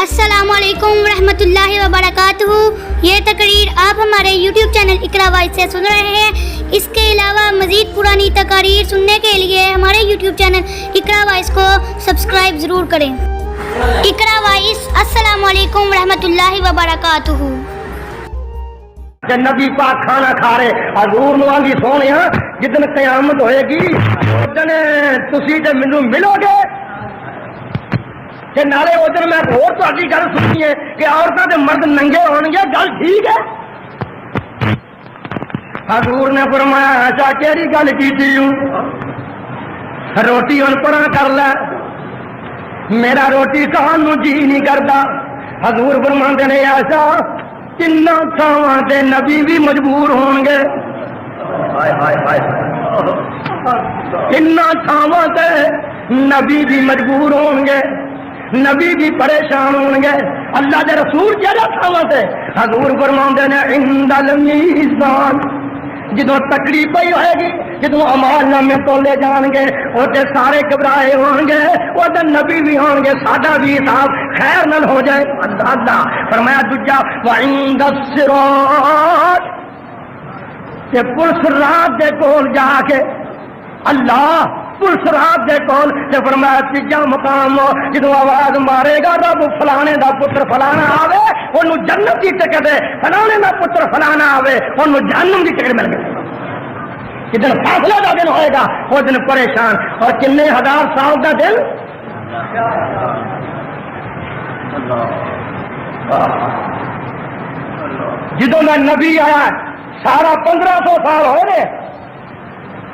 السلام علیکم ورحمۃ اللہ وبرکاتہ۔ یہ تقریر آپ ہمارے یوٹیوب چینل اقرا وائس سے سن رہے ہیں۔ اس کے علاوہ مزید پرانی تقاریر سننے کے لیے ہمارے یوٹیوب چینل اقرا وائس کو سبسکرائب ضرور کریں۔ اقرا وائس، السلام علیکم ورحمۃ اللہ وبرکاتہ۔ کہ نبی پاک کھانا کھا رہے حضور نو آنگی سونے جدن قیامت ہوئے گی ادن تسی تے مینوں ملو گے کہ نالے ادھر میں اور تہاڈی گل سنی ہے کہ عورتاں تے مرد ننگے ہون گے، گل ٹھیک ہے؟ حضور نے فرمایا ایسا کیڑی گل کیتی ہوں، روٹی ہن پرا کر لے، میرا روٹی کھان نو جی نہیں کرتا۔ حضور فرماندے نے ایسا تین تھاواں تے نبی بھی مجبور ہون گے، تین تھاواں تے نبی بھی مجبور ہون گے، نبی بھی پریشان ہون گے۔ اللہ دے رسول کہڑا تھاواں تے؟ حضور فرماندے نے عند المیزان، جدوں تکڑی پئی ہوئے گی، جدوں اعمال نامے تولے جان گے وہ تے سارے گھبرائے ہون گے، وہ تے نبی بھی ہون گے، ساڈا بھی حساب خیر نال ہو جائے۔ اللہ فرمایا دوجا وعند الصراط، تے پلس رات دے کول جا کے اللہ پلس رات دے کول تے فرمایا تیجا مقام جدوں آواز مارے گا رب فلانے دا پتر فلانا آوے اونوں جنت دی ٹکٹ دے، فلانے دا پتر فلانا آوے اونوں جہنم دی ٹکٹ مل گئی۔ جدن فیصلہ دا دن ہوئے گا وہ دن پریشان، اور کنے ہزار سال دا دن جدوں دا نبی آیا سارا 1500 سال ہوئے نے،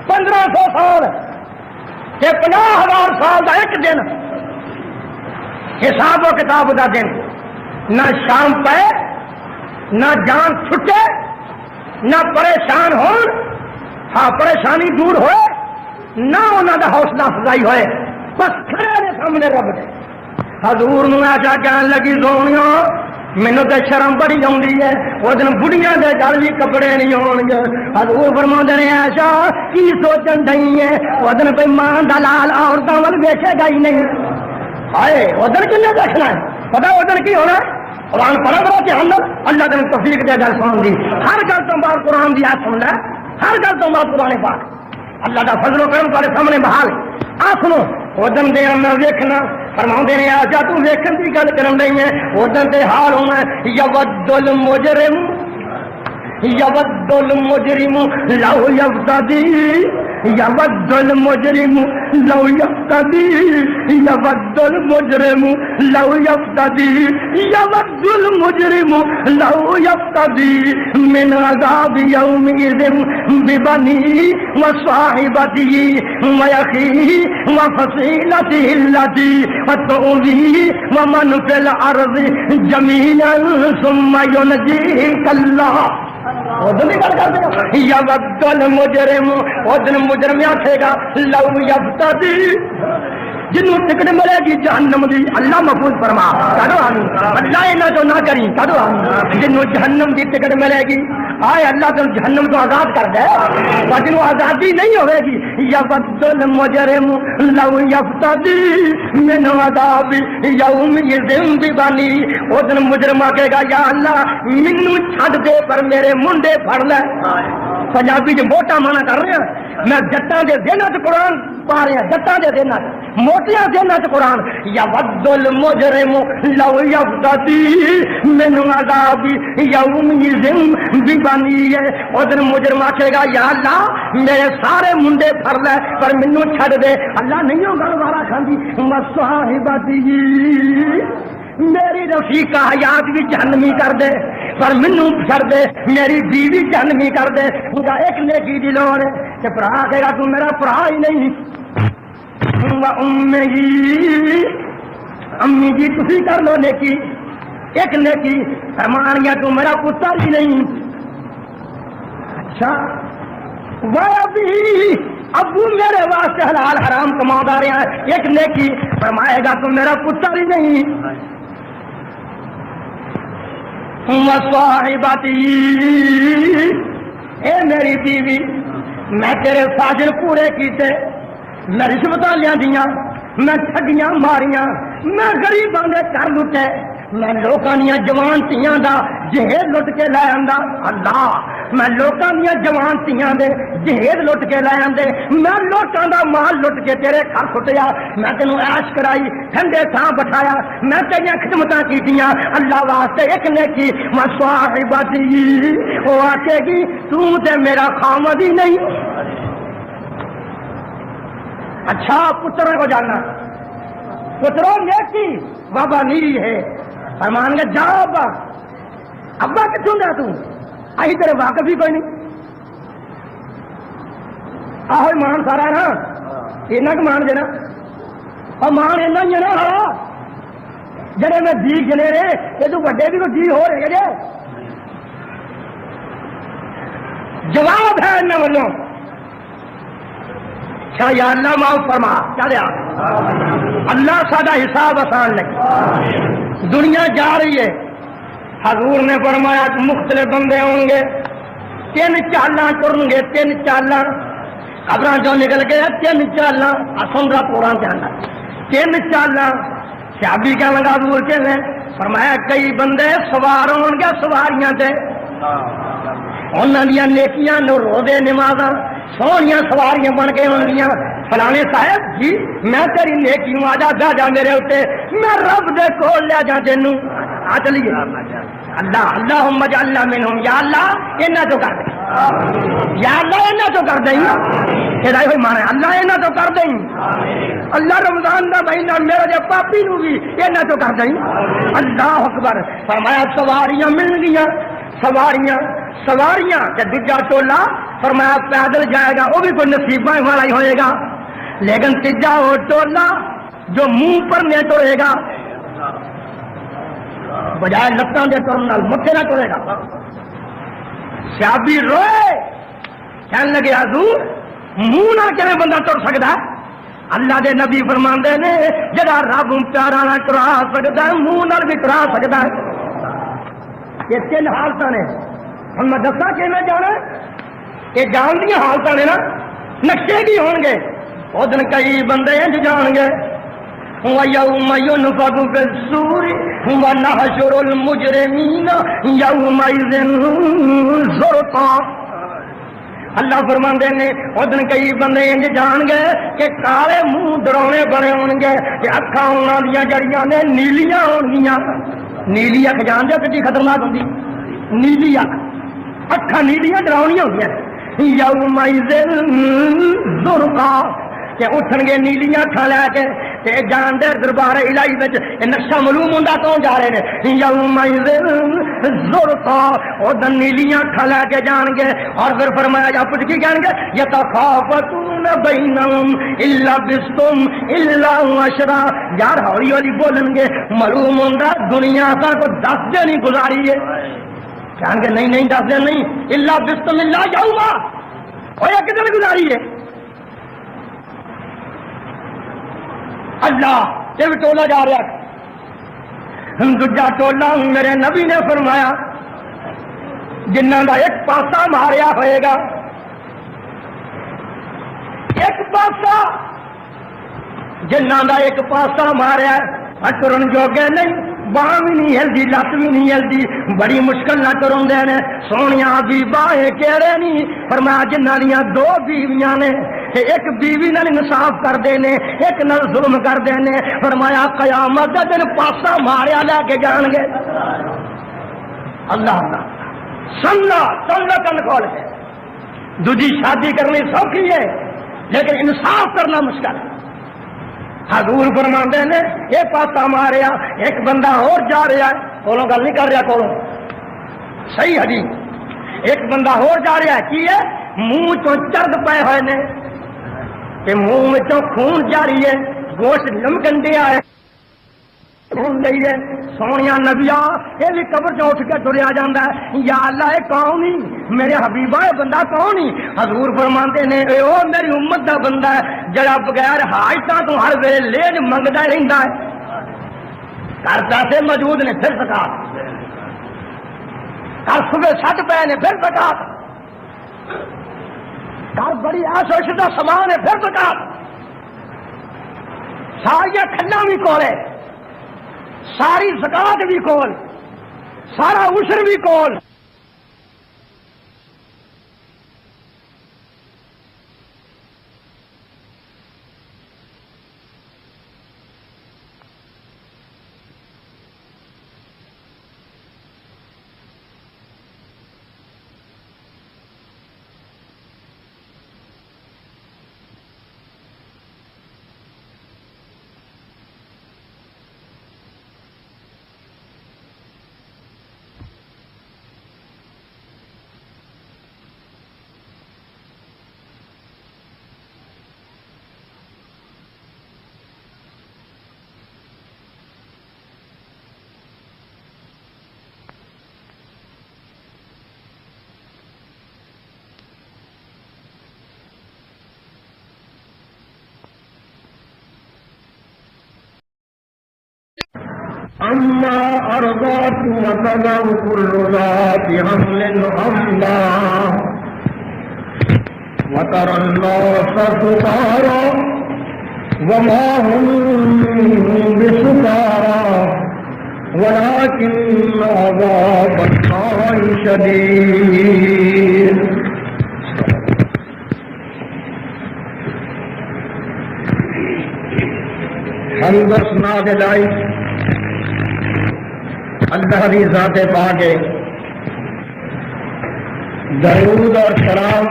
1500 سال تے 50,000 سال دا ایک دن حساب و کتاب دا دن، نہ شام پے نہ جان چھٹے نہ پریشان ہون، ہاں پریشانی دور ہوئے نہ انہاں دا حوصلہ افزائی ہوئے، بس کھڑے نے سامنے رب دے۔ حضور نو ایسا کہن لگی سونیاں مینوں تے شرم بڑی آؤندی ہے، وہ دن بڑھیاں دے گل بھی کپڑے نہیں ہون گے۔ حضور فرماندے نے ایسا کی سوچن ڈئی ہے، وہ دن کوئی ماں دا لال عورتاں ول ویکھے گا ہی نہیں۔ ہائے وہ دن کنے دیکھنا ہے، پتہ وہ دن کی ہونا ہے؟ قرآن پڑھا کرو کہ ہم اللہ دن توفیق دے گل سن دی، ہر گل تو بعد قرآن دی آیت سن لے، ہر گل تو بعد قرآن پاک اللہ دا فضل و کرم تمہارے سامنے بحال آ سنو۔ ادن دے میں ویکھنا فرماؤندے نے آجا تو ویکھن دی گل کرن رہی ہے، ادن تے حال ہونا یود المجرم یود المجرم لو یفتدی یود المجرم لو یفتدی یود المجرم لو یفتدی یود المجرم لو یفتدی من عذاب یومئذ ببنی وصاحبتی ویخی وفصیلتی التی وتؤذی ومن فی الارض جمیعا ثم ینجیک اللہ۔ یود المجرم ادن مجرم آکھے گا لو یفتدی، جنوں ٹکٹ ملے گی جہنم دی، اللہ محفوظ فرما کدو آمین، اللہ انہاں تو نہ کری کدو آمین، جنوں جہنم دی ٹکٹ ملے گی آئے اللہ تو جہنم تو آزاد کر دے، پر جنوں آزادی نہیں ہوئے گی یود المجرم لو یفتدی من عذاب یومئذ ببنی، ادن مجرم آکھے گا یا اللہ مینوں چھڈ دے پر میرے منڈے پھڑ لے۔ پنجابی جو موٹا مانا کر رہے ہیں، میں جٹاں دے دیناں چ قرآن پا رہے ہیں، جٹاں دے دیناں موٹیاں دیناں چ قرآن یود المجرم لو یفتدی من عذاب یومئذ ببنی، ادھر مجرم آکھے گا یا اللہ میرے سارے منڈے پھڑ لے پر مینوں چھڈ دے۔ اللہ نہیں ہو گل وارا کھاندی وصاحبتی، میری رفیقہ حیات بھی جہنمی کر دے پر مینوں چھڑ دے، میری بیوی جہنمی کر دے۔ ایک نیکی دی لوڑ ہے کہ بھرا کہے گا تو میرا بھرا ہی نہیں، امی جی تسی کر لو نیکی، ایک نیکی فرمان گیا تو میرا پتر ہی نہیں۔ اچھا ابھی ابو میرے واسطے حلال حرام کما رہے ہیں، ایک نیکی فرمائے گا تو میرا پتر ہی نہیں۔ وصاحبتی، اے میری بیوی میں تیرے فاجر پورے کیتے، میں رشوتاں لیاں دیاں، میں ٹھگیاں ماریاں، میں غریباں دے گھر لٹے، میں لوکاں دیاں جوان تیاں دا جہیز لٹ کے لے آندا اللہ میں لوکاں دیاں جوان تیاں دے جہیز لٹ کے لے آندے میں لوکاں دا مال لٹ کے تیرے گھر سٹیا میں تینوں عیش کرائی ٹھنڈے تھاں بٹھایا میں تیریاں خدمتاں کیتیاں اللہ واسطے ایک نیکی مصاحبتی وہ آکے گی تو تے میرا خامد ہی نہیں اچھا پتر کو جاننا پتروں نیکی بابا نیری ہے فرمان گا جا ابا ابا کتوں گیا تم آئی تیرے واقف ہی کوئی نہیں آہو مان سارا ہے نا اینا کہ مان دینا اور مان اینا ہی ہے نا ہاں جڑے میں جی گنے رہے یہ تو بڑے بھی کو جی ہو رہے جے جواب ہے انہیں والوں اچھا یا اللہ معاف فرما کیا دیا اللہ سادہ حساب آسان نہیں دنیا جا رہی ہے حضور نے فرمایا کہ مختلف بندے ہوں گے تین چالاں ٹرن گے تین چالاں خبراں جو نکل گئے تین چالاں سن رہا قرآن کے اندر تین چالاں صحابی کیا لگا حضور کے نے فرمایا کئی بندے سوار ہوں گے سواریاں تے انہاں دیاں نیکیاں نو روزے نمازاں سونیاں سواریاں بن کے ہوں گیاں فلانے صاحب جی میں تیری نیکی ہوں آجا جا جا میرے ہوتے میں رب دے کول لیا جا تینوں آ چلیے اللہ اللہم اجعلنا منہم یا اللہ انہاں تو کر دیں یا اللہ انہاں تو کر دیں ہدایت ہوئی مانا اللہ انہاں تو کر دیں اللہ رمضان دا مہینہ میرا جے پاپی نو بھی انہاں تو کر دیں اللہ اکبر فرمایا سواریاں مل گیاں سواریاں کہ دوجا ٹولا فرمایا پیدل جائے گا وہ بھی کوئی نصیبہ والا ہی ہوئے گا لیکن تیجا وہ ٹولا جو منہ پر نہ ٹورے گا بجائے لتاں دے ٹرن متھے نہ ٹورے گا صحابی روئے کہنے لگے حضور منہ نہ کیویں بندہ ٹر سکدا ہے اللہ دے نبی فرماندے نے جڑا رب پیارا نہ ٹرا سکدا ہے منہ نال بھی ٹرا سکدا ہے یہ تین حالتاں نے ہم میں دسا کہ میں جانا یہ جان دیا حالتاں نے نا نقشے کی ہون گے وہ دن کئی بندے انج جان گے وَيَوْمَ يُنْفَخُ فِي الصُّورِ وَنَحْشُرُ الْمُجْرِمِينَ يَوْمَئِذٍ زُرْقًا اللہ فرماندے نے وہ دن کئی بندے انج جان گے کہ کالے منہ ڈرونے بنے ہون گے کہ اکھاں انہاں دیاں جڑیاں نے نیلیاں ہون گیاں نیلی اکھ جان دے کتنی خطرناک ہوندی نیلی اکھ اکھاں نیلیاں ڈراونیاں ہوندیاں یومئذ زرقا کہ اٹھن گے نیلیاں اکھاں لے کے تے جان دے دربار الہی وچ نقشہ معلوم ہوندا کون جا رہے نے یومئذ زرقا او دن نیلیاں اکھاں لے کے جان گے اور پھر فرمایا جا پوچھ کی جان گے یتخافتون بینہم الا بستم الا عشرا یار ہولی ہولی بولن گے معلوم ہوندا دنیا تا کو 10 دن ہی گزاری ہے جان کے نہیں 10 دن نہیں الا بستم الا یوما او ایک دن گزاری ہے اللہ یہ ٹولا جا رہا دوجا ٹولا میرے نبی نے فرمایا جنہاں دا ایک پاسا ماریا ہوئے گا ایک پاسا جنہاں دا ایک پاسا ماریا ٹرن جوگے نہیں باہ بھی نہیں ہلدی لت بھی نہیں ہلدی بڑی مشکل نہ کروں دے نے سونیاں بھی باہیں کہڑے نہیں فرمایا جنہاں دیاں 2 بیویاں نے ایک بیوی نال انصاف کر دینے ایک نال ظلم کر دینے فرمایا قیامت دا دن پاسا ماریا لے کے جان گے اللہ سننا کن کھول کے دوجی شادی کرنی سوکھی ہے لیکن انصاف کرنا مشکل ہے حضور فرماندے نے یہ پاسا ماریا ایک بندہ اور جا رہا ہے کولوں گل نہیں کر رہا کولوں صحیح حدیث ایک بندہ اور جا رہا ہے کی ہے منہ چوں چرد پے ہوئے نے کہ منہ وچوں خون جاری ہے گوشت لمکن دیا ہے سونیا نبیا یہ بھی قبر چ اٹھ کے ٹریا جاتا ہے یا اللہ یہ کون ہی میرے حبیبہ یہ بندہ کون ہی حضور فرماندے نے او میری امت دا بندہ ہے جڑا بغیر حاجتاں تو ہر ویلے لیج منگدا رہندا ہے گھر پیسے موجود نے پھر زکات گھر صبح سٹ پے نے پھر زکات گھر بڑی آسوش کا سامان ہے پھر زکات ساریا کھلا بھی کولے ساری زکات بھی کول، سارا عشر بھی کول۔ أما أرضات وتضع كل ذات حمل حملا وترى الناس سكارى وما هم بسكارى ولكن عذاب الله شديد۔ حمد و ثنا کے لائق اللہ کی ذات پاک ہے، درود اور سلام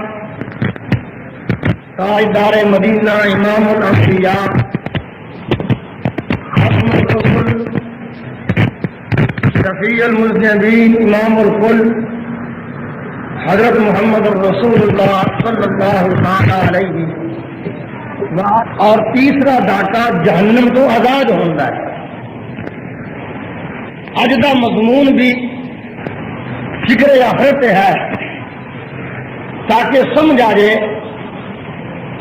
تاجدار مدینہ امام الانبیاء ختم الرسل شفیع المذنبین امام الکل حضرت محمد الرسول اللہ صلی اللہ علیہ وسلم۔ اور تیسرا ڈاکہ جہنم تو آزاد ہوتا ہے۔ اج دا مضمون بھی فکر آخرت ہے تاکہ سمجھ آ جائے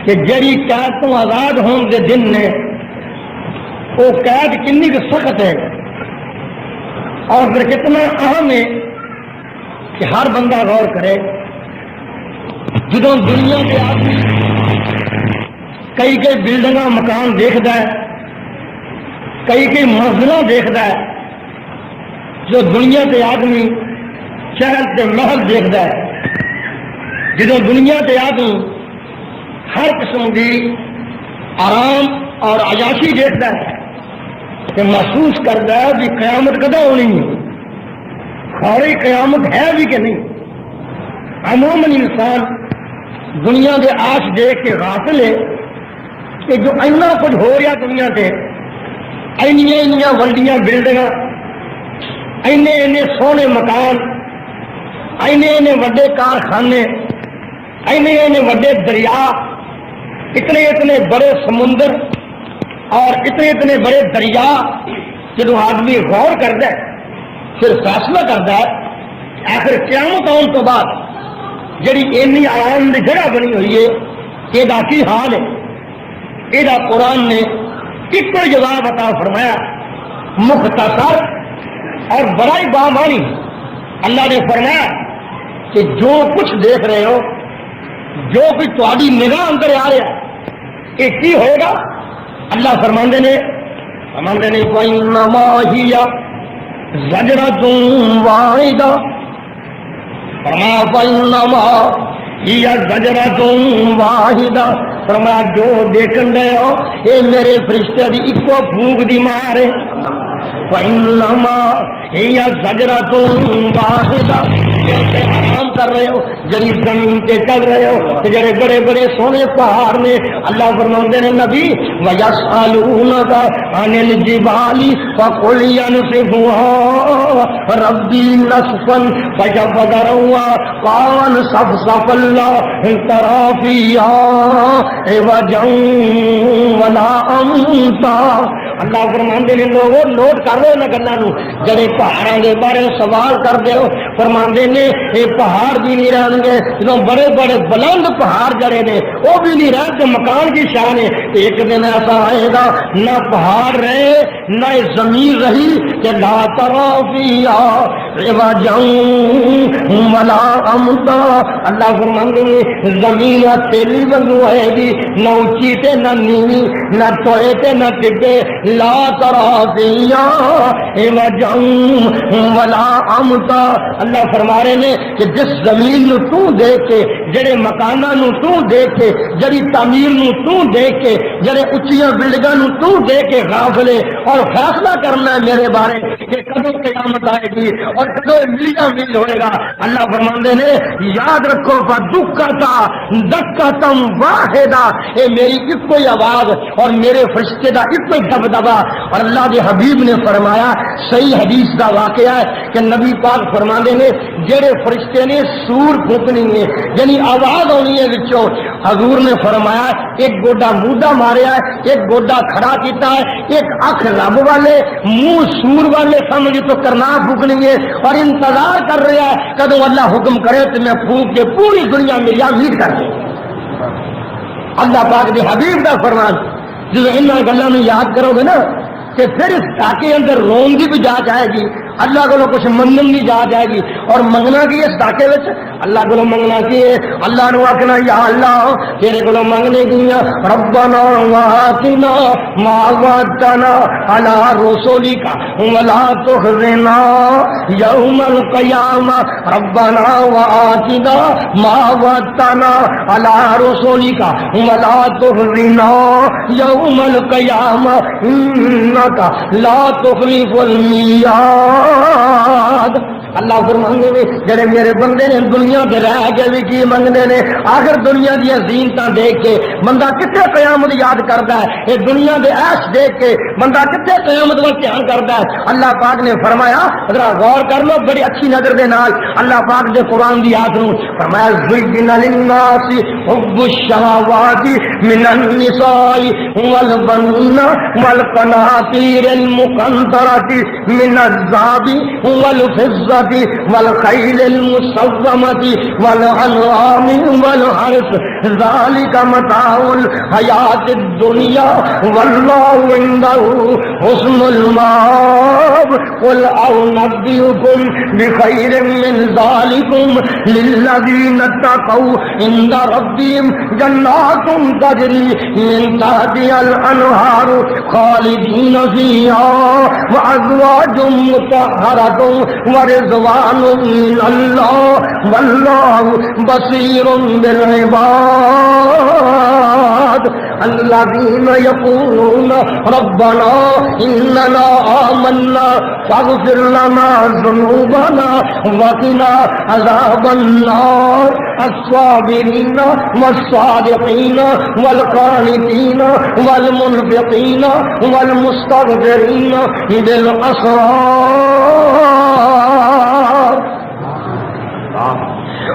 کہ جڑی قید تو آزاد ہون دے دن نے وہ قید کنی کی سخت ہے اور پھر کتنا اہم ہے کہ ہر بندہ غور کرے۔ جدوں دنیا کے آدمی کئی بلڈنگ مکان دیکھتا ہے، کئی منزلیں دیکھتا ہے، جو دنیا کے آدمی شہر کے محل دیکھتا ہے، جدوں دنیا کے آدمی ہر قسم کی آرام اور عیاشی دیکھتا ہے کہ محسوس کرتا ہے کہ قیامت کدو ہونی ہے، ساری قیامت ہے بھی کہ نہیں۔ عموماً انسان دنیا کے آش دیکھ کے غافل ہے کہ جو اینا کچھ ہو رہا دنیا سے، اینیاں ولڈیاں بلڈنگاں، اینے سونے مکان، اینے وڈے کارخانے، اینے وڈے دریا، اتنے بڑے سمندر اور اتنے بڑے دریا، جب آدمی غور کرتا ہے پھر فیصلہ کرتا ہے آخر قیامت آنے تو بعد جڑی اینی آرام کی جگہ بنی ہوئی ہے یہ کی حال ہے۔ یہ قرآن نے ایک جواب عطا فرمایا مختصر اور بڑا ہی بامانی۔ اللہ نے فرمایا کہ جو کچھ دیکھ رہے ہو، جو کچھ تہاڈی نگاہ اندر آ رہا ہے یہ کی ہوگا؟ اللہ فرماندے نے وَإِنَّمَا هِيَ زَجْرَةٌ وَاحِدَةٌ، فرمایا وَإِنَّمَا هِيَ زَجْرَةٌ وَاحِدَةٌ، فرمایا جو دیکھن رہے ہو یہ میرے فرشتے دی اکو پھونک دی مار ہے۔ وَإِنَّمَا هِيَ زَجْرَةٌ وَاحِدَةٌ، آرام کر رہے ہو جڑی زمین تے چل رہے ہو جڑے بڑے بڑے سونے پہاڑ نے۔ اللہ فرماندے نے نبی وَيَسْأَلُونَكَ عَنِ الْجِبَالِ فَقُلْ يَنسِفُهَا رَبِّي نَسْفًا فَيَذَرُهَا قَاعًا صَفْصَفًا لَا تَرَىٰ فِيهَا عِوَجًا وَلَا أَمْتًا۔ اللہ فرماندے نے لوگوں نوٹ کر رہے نہ گلاں نو، جڑے پہاڑاں دے بارے سوال کر دے ہو فرماندے نے یہ پہاڑ بھی نہیں رہن گے، جدوں بڑے بڑے بلند پہاڑ جڑے نے وہ بھی نہیں رہن گے، مکان کی شان ہے۔ ایک دن ایسا آئے گا نہ پہاڑ رہے نہ زمین رہی کہ لا ترى فيها عوجا ولا امتا۔ اللہ فرماندے نے زمین تیلی وانگو ہے گی، نہ اونچی تے نہ نیوی، نہ ٹوئے تے نہ ٹڈے، لا ترى فيها عوجا ولا امتا. اللہ فرما رہے نے کہ جس زمین نو تو دیکھ کے، جڑے مکاناں نو تو دیکھ کے، جڑی تعمیر نو تو دیکھ کے، جڑے اچھیاں بلڈنگاں نو تو دیکھ کے غافل ہے اور فیصلہ کرنا ہے میرے بارے کہ کدو قیامت آئے گی اور کدو میلا میل ہوئے گا. اللہ فرماندے نے یاد رکھو فدکتا دکتم واحدہ، اے میری ایک کوئی آواز اور میرے فرشتے دا ایک کوئی دبدبا. اور اللہ کے حبیب نے فرمایا، صحیح حدیث دا واقعہ ہے کہ نبی پاک فرماندے نے جڑے فرشتے نے سور پھونکنی ہے یعنی آواز ہونی ہے وچوں، حضور نے فرمایا ایک گوڈا موڈا ماریا ہے، ایک گوڈا کھڑا کیتا ہے، ایک اکھ رب والے منہ سور والے سمجھ تو کرنا پھونکنی ہے اور انتظار کر رہا ہے کدو اللہ حکم کرے تو میں پھونک کے پوری دنیا میرا میٹ کر دوں. اللہ پاک دے حبیب دا فرمان جب ان گلوں میں یاد کرو گے نا کہ پھر اس ڈاکے اندر رون کی بھی جانچ آئے گی، اللہ کو کچھ منگن کی جانچ آئے گی. اور منگنا کی اس ڈاکے وچ اللہ کو منگنا کی ہے، اللہ نو آکھنا یا اللہ تیرے کو منگنے کی ربنا وآتنا ما وعدتنا علی رسولک ولا تخزنا یوم القیامہ. ربنا وآتنا ما وعدتنا علی رسولک ولا تخزنا یوم القیامہ انک لا تخلف المیعاد. اللہ فرماندے نے جڑے میرے بندے نے دنیا دے رہ کے بھی کی منگتے نے، آخر دنیا دی زینتاں دیکھ کے بندہ کتنے قیامت یاد کرتا ہے، یہ دنیا دے عیش دیکھ کے بندہ کتنے قیامت وال دھیان کرتا ہے. اللہ پاک نے فرمایا ذرا غور کر لو بڑی اچھی نظر دے نال، اللہ پاک دے قرآن دی آیت نو فرمایا زین للناس حب الشہوات من النساء والبنین والقناطیر المقنطرۃ من الذهب والفضة والخيل المسومة والأنعام والحرث ذلك متاع الحياة الدنيا والله عنده حسن المآب. قل أنبئكم بخير من ذلكم للذين اتقوا عند ربهم جنات تجري من تحتها الأنهار خالدين فيها وأزواج مطهرة ورضوان من الله والله بصير بالعباد. الذين يقولون ربنا إننا آمنا فاغفر لنا ذنوبنا وقنا عذاب النار. الصابرين والصادقين والقانتين والمنفقين والمستغفرين بالأسرار.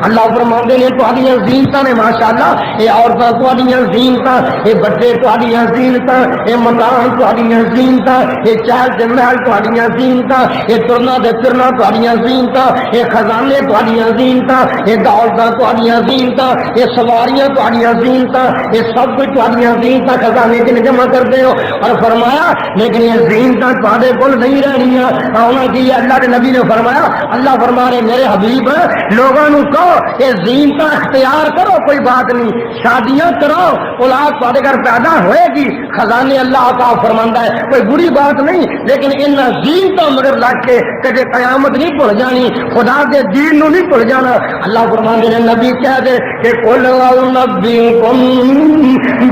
اللہ فرماندے نے تہاڈیاں زینتاں نے ماشاءاللہ، یہ عورتاں تہاڈیاں زینتاں، یہ بچے تہاڈیاں زینتاں، یہ مکان تہاڈیاں زینتاں، یہ چہل تے محل تہاڈیاں زینتاں، یہ ترنا تے پھرنا تہاڈیاں زینتاں، یہ خزانے تہاڈیاں زینتاں، یہ دولتاں تہاڈیاں زینتاں، یہ سواریاں تہاڈیاں زینتاں، یہ سب کچھ تہاڈیاں زینتاں خزانے کن جمع کرتے ہو. اور فرمایا لیکن یہ زینتاں تہاڈے کول نہیں رہنیاں. ہونا کی اللہ کے نبی نے فرمایا، اللہ فرما رہے میرے حبیب لوگوں نو کہو یہ زینتاں اختیار کرو، کوئی بات نہیں، شادیاں کرو، اولاد تہاڈے گھر پیدا ہوئے گی، خزانے اللہ کا فرماندا ہے، کوئی بری بات نہیں، لیکن ان زینتاں مگر لگ کے کدے قیامت نہیں بھول جانی، خدا دے دین نو نہیں بھول جانا. اللہ فرماندے نے نبی کہہ دے کہ قل انبئکم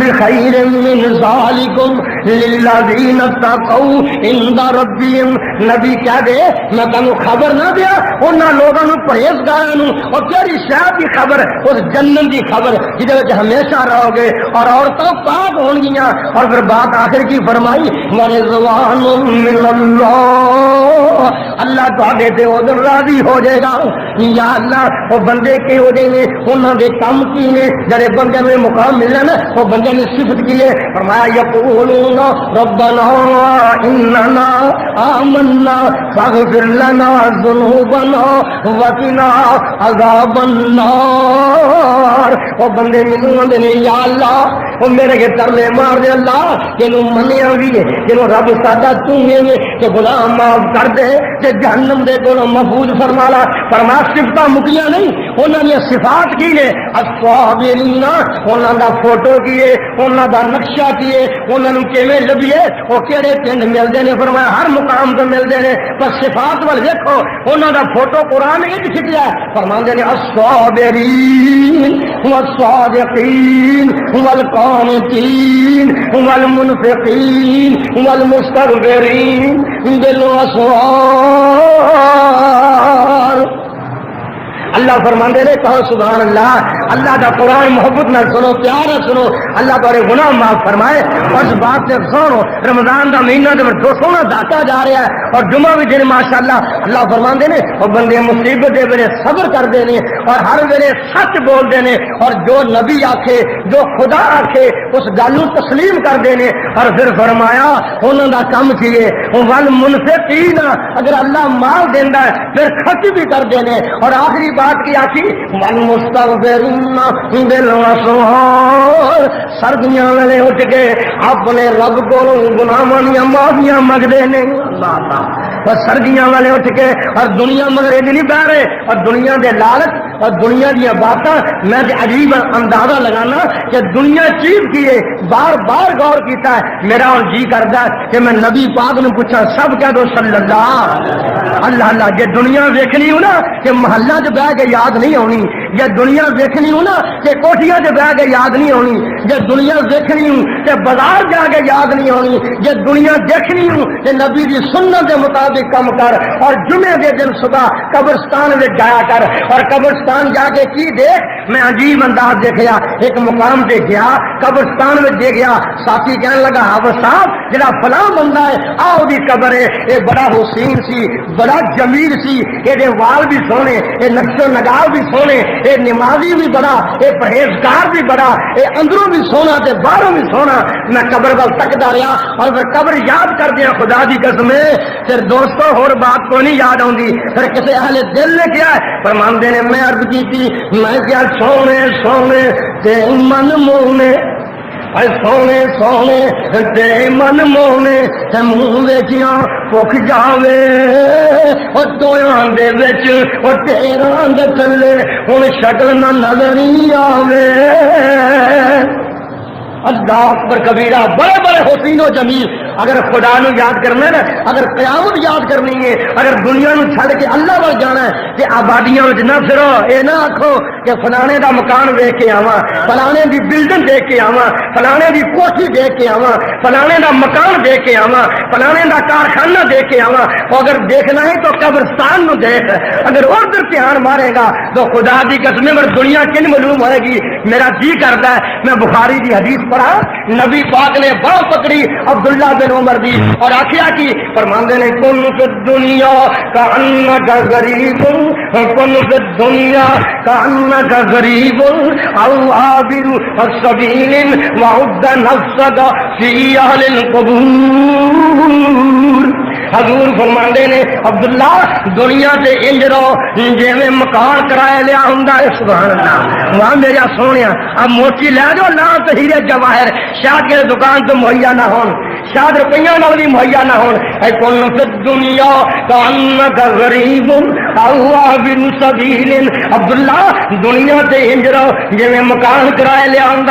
بخیر من ذالکم للذین اتقوا عند ربہم. نبی کہہ دے میں تانوں خبر نہ دیا انہاں لوگاں نو پرہیزگاراں نو اور کیڑی شاہ کی خبر، اس جنت کی خبر جہدے وچ ہمیشہ رہو گے اور عورتوں پاک ہون گیاں. اور پھر بات آخر کی فرمائی ورضوان من اللہ، اللہ تہاڈے تے ادھر راضی ہو جائے گا. یا اللہ وہ بندے کے ہو جائیں گے، انہاں دے کم کی نے جڑے بندے میں مقام ملنا نا وہ بندے نے صفت کی ہے. فرمایا یقولون ربنا اننا آمنا فاغفر لنا ذنوبنا وقنا عذاب النار. وہ بندے مینوں آندے نے یا اللہ وہ میرے کے ترلے مار دے اللہ تینوں منیا بھی ہے، تینوں رب ساڈا تو ہے کہ گناہ معاف کر دے تے جہنم دے کولوں محفوظ فرما لا. فرما صفتاں مکیاں نہیں، انہاں دی صفات کی نے الصابرین انہاں دا فوٹو کیے انہاں دا نقشہ کیے انہاں نوں کیویں لبھیے او کیڑے پنڈ ملدے نے فرمایا ہر مقام تے ملدے نے پر صفات ول دیکھو انہاں دا فوٹو قرآن وچ چھٹیا فرماندے نے الصابرین والصادقین والقانتین والمنفقین والمستغفرین بالاسحار اللہ فرماندے نے کہو سبحان اللہ اللہ دا قرآن محبت نہ سنو پیار نہ سنو اللہ تمہارے گناہ معاف فرمائے اور اس بات سے سنو رمضان دا مہینہ دو سونا داتا جا رہا ہے اور جمعہ بھی دن ماشاءاللہ اللہ فرماندے نے اور بندے مصیبت دے ویلے صبر کر دے نے اور ہر ویلے سچ بول دے نے اور جو نبی آکھے جو خدا آکھے اس گل نوں تسلیم کر دے نے اور پھر فرمایا انہاں دا کم کیے والمنفقین اگر اللہ مال دیندا ہے پھر خرچ بھی کر دے نے اور آخری بات کی آتی والمستغفرون بالاسحار سردیاں والے اٹھ کے اپنے رب کو گناہاں دی معافیاں منگدے نے اللہ اور سردیاں والے اٹھ کے اور دنیا مگر یہ نہیں بہ رہے اور دنیا دے لالچ اور دنیا دیا باتاں میں عجیب اندازہ لگانا کہ دنیا چیز کیے بار بار غور کیتا ہے میرا اور جی کرتا ہے کہ میں نبی پاک نے پوچھا سب کہہ دو صلی اللہ اللہ جی دنیا دیکھنی ہو نا کہ محلہ چ بہ کے یاد نہیں ہونی یا دنیا دیکھنی ہو نا کہ کوٹھیاں چ بہ کے یاد نہیں ہونی یا دنیا دیکھنی ہوں کہ بازار جا کے یاد نہیں ہونی یا دنیا دیکھنی ہوں کہ نبی کی سنت کے مطابق کم کر اور جمعے کے دن صبح قبرستان میں جایا کر اور قبرستان جا کے کی دیکھ میں عجیب انداز دیکھا ایک مقام پہ گیا قبرستان میں دے گیا ساتھی کہنے لگا حافظ صاحب جڑا فلاں بندہ ہے آؤ دی قبر ہے یہ بڑا حسین سی بڑا جمیل سی یہ وال بھی سونے یہ نقش و نگار بھی سونے یہ نمازی بھی بڑا یہ پرہیزگار بھی بڑا یہ اندروں بھی سونا تے باہروں بھی سونا میں قبر وال تکدا رہا اور پھر قبر یاد کر دیا خدا دی قسم پھر دوستو اور بات کو نہیں یاد آؤں پھر کسی اہل دل نے کیا ہے فرماندے نے میں عرض کی تھی میں کیا سونے سونے تے من مونے سونے سونے تے من مونے تے منہ ویچیاں پک جاوے اور دویاں دے وچ اور تیراں دے تھلے ہن شکل نہ نظر ہی آوے اللہ اکبر کبیرہ بڑے بڑے حسین و جمیل اگر خدا نو یاد کرنا ہے نا اگر قیامت یاد کرنی ہے اگر دنیا نو چھڑ کے اللہ وال جانا ہے کہ آبادیاں وچ نہ پھرو اے نہ آکھو کہ فلانے دا مکان دیکھ کے آواں فلانے دی بلڈنگ دیکھ کے آواں فلانے دی کوٹھی دیکھ کے آواں فلانے دا مکان دیکھ کے آواں فلانے دا کارخانہ دیکھ کے آواں اگر دیکھنا ہے تو قبرستان نو دیکھ اگر ادھر دھیان مارے گا تو خدا دی قسم میں دنیا کن معلوم ہوئے گی میرا جی کرتا ہے میں بخاری دی حدیث پڑھا نبی پاک نے باہ پکڑی عبداللہ بن عمر دی اور آخیا کی فرماندے نے کن فی الدنیا کانک غریب کن فی الدنیا کانک غریب او عابر السبیل وعد نفسک فی اہل القبور حضور فرماندے نے عبداللہ دنیا سے انج رہو جی میں مکان کرائے لیا ہوں سبحان اللہ وہاں میرا سونے اب موچی لے جاؤ نہ تو ہیرے جواہر شاید کے دکان تو مہیا نہ ہون شاید روپیہ نہ بھی مہیا نہ ہون اے کن فی الدنیا کانک غریب او عابر سبیل عبداللہ دنیا سے انج رہو جی میں مکان کرائے لیا ہوں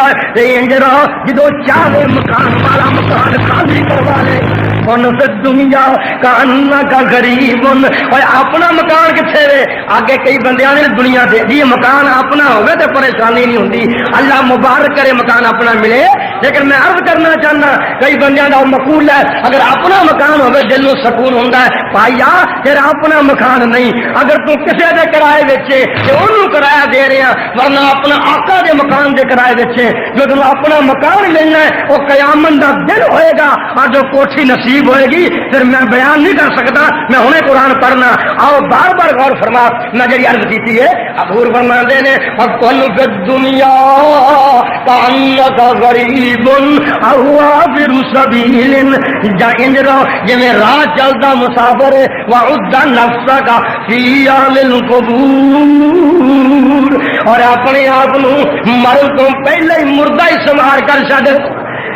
انج رہو جدو چاہے مکان والا مکان خالی کروا لے کن فی الدنیا کانک غریب اور اپنا مکان کتنے وے آگے کئی بندیاں نے دنیا سے جی مکان اپنا ہوگا تو پریشانی نہیں ہوتی اللہ مبارک کرے مکان اپنا ملے لیکن میں عرض کرنا چاہنا کئی بندیاں کا مقول ہے اگر اپنا مکان ہوگا دل میں سکون ہوتا ہے پائیا تیرا اپنا مکان نہیں اگر تو کسی کے کرائے بیچے تو انہوں کرایہ دے رہے ہیں ورنہ اپنا آقا کے مکان کے کرائے بیچے جو تم اپنا مکان لینا ہے وہ قیامت کا دن ہوئے گا اور جو کوٹھی نصیب ہوئے گی پھر میں بیان نہیں کر سکتا میں انہیں قرآن پڑھنا آؤ بار بار غور فرما میں جی عرض کی ہے حضور فرماندے نے کل فی الدنیا کانک غریب او عابر سبیل انج رہو جی میں راہ چلتا مسافر وعد نفسک فی اہل القبور اور اپنے آپ مرن تو پہلے ہی مردہ ہی سمار کر چڑھ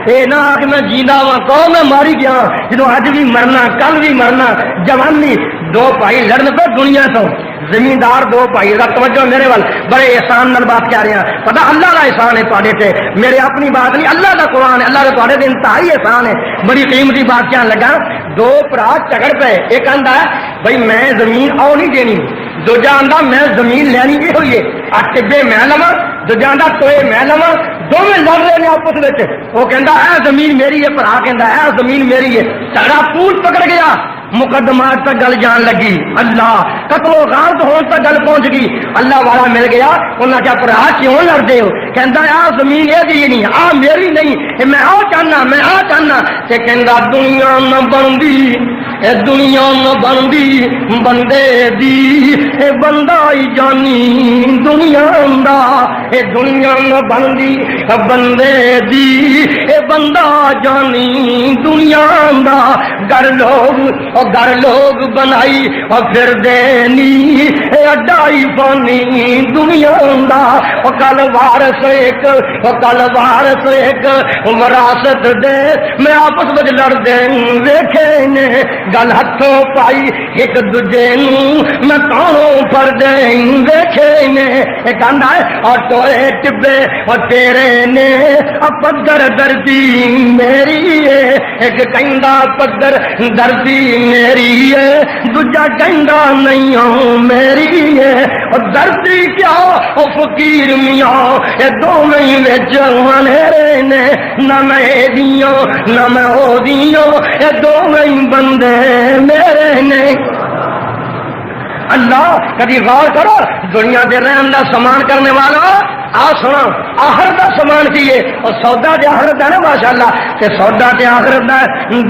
اے نہ کہ میں جیندا وا کہو میں ماری گیا جدو اج بھی مرنا کل بھی مرنا جوانی دو بھائی لڑن پہ دنیا تو زمیندار دو بھائی ذرا توجہ میرے وال بڑے احسان نال بات کہہ رہے ہیں پتا اللہ کا احسان ہے تواڈے تے میرے اپنی بات نہیں اللہ کا قرآن ہے اللہ کا تواڈے تے انتہائی احسان ہے بڑی قیمتی بات کہنے لگا دو بھرا جھگڑ پے ایک آندا ہے بھائی میں زمین او نہیں دینی دوجا آندا میں زمین لینی یہ ہوئی ہے ٹبے میں لواں دوجا آندا توئے میں لواں دونوں لڑ رہے ہیں آپس وچ وہ کہندا اے زمین میری ہے بھرا کہندا اے زمین میری ہے جھگڑا پوچھ پکڑ گیا مقدمات تک گل جان لگی اللہ قتل و غارت ہون تک گل پہنچ گئی اللہ والا مل گیا انہاں کیا بھرا کیوں لڑدے ہو کہندا آ زمین یہ دی نہیں آ میری نہیں میں آ چاہنا تے کہندا دنیا نہ بندی اے دنیا نہ بندی بندے دی اے بندہ ہی جانی دنیا دا اے دنیا نہ بندی بندے دی اے بندہ جانی دنیا دا گھر لوگ بنائی اور پھر دینی اے اڈائی بانی دنیا دا کل وارث ایک وراثت دے میں آپس وچ لڑ دے ویکھے نے گل ہتھوں پائی ایک دوجے نوں میں تانوں پر دے ویکھے نے ایک آندا ہے اور ٹوئے ٹبے اور تیرے نے پدر دردی میری ہے ایک کہندا پدر دردی میری ہے دوجا کہندا نہیں ہوں میری ہے اور دردی کیا او فقیر میاں اے دونوں وچ ہنیرے نے نہ میں دیوں نہ میں او دیوں اے دونوں بندے میرے نے اللہ کبھی غور کرو دنیا دے رہن دا سامان کرنے والا آ سنا آخرت دا سامان کیے اور سودا تے آخرت ہے نا ماشاءاللہ تے سودا تے آخرت دا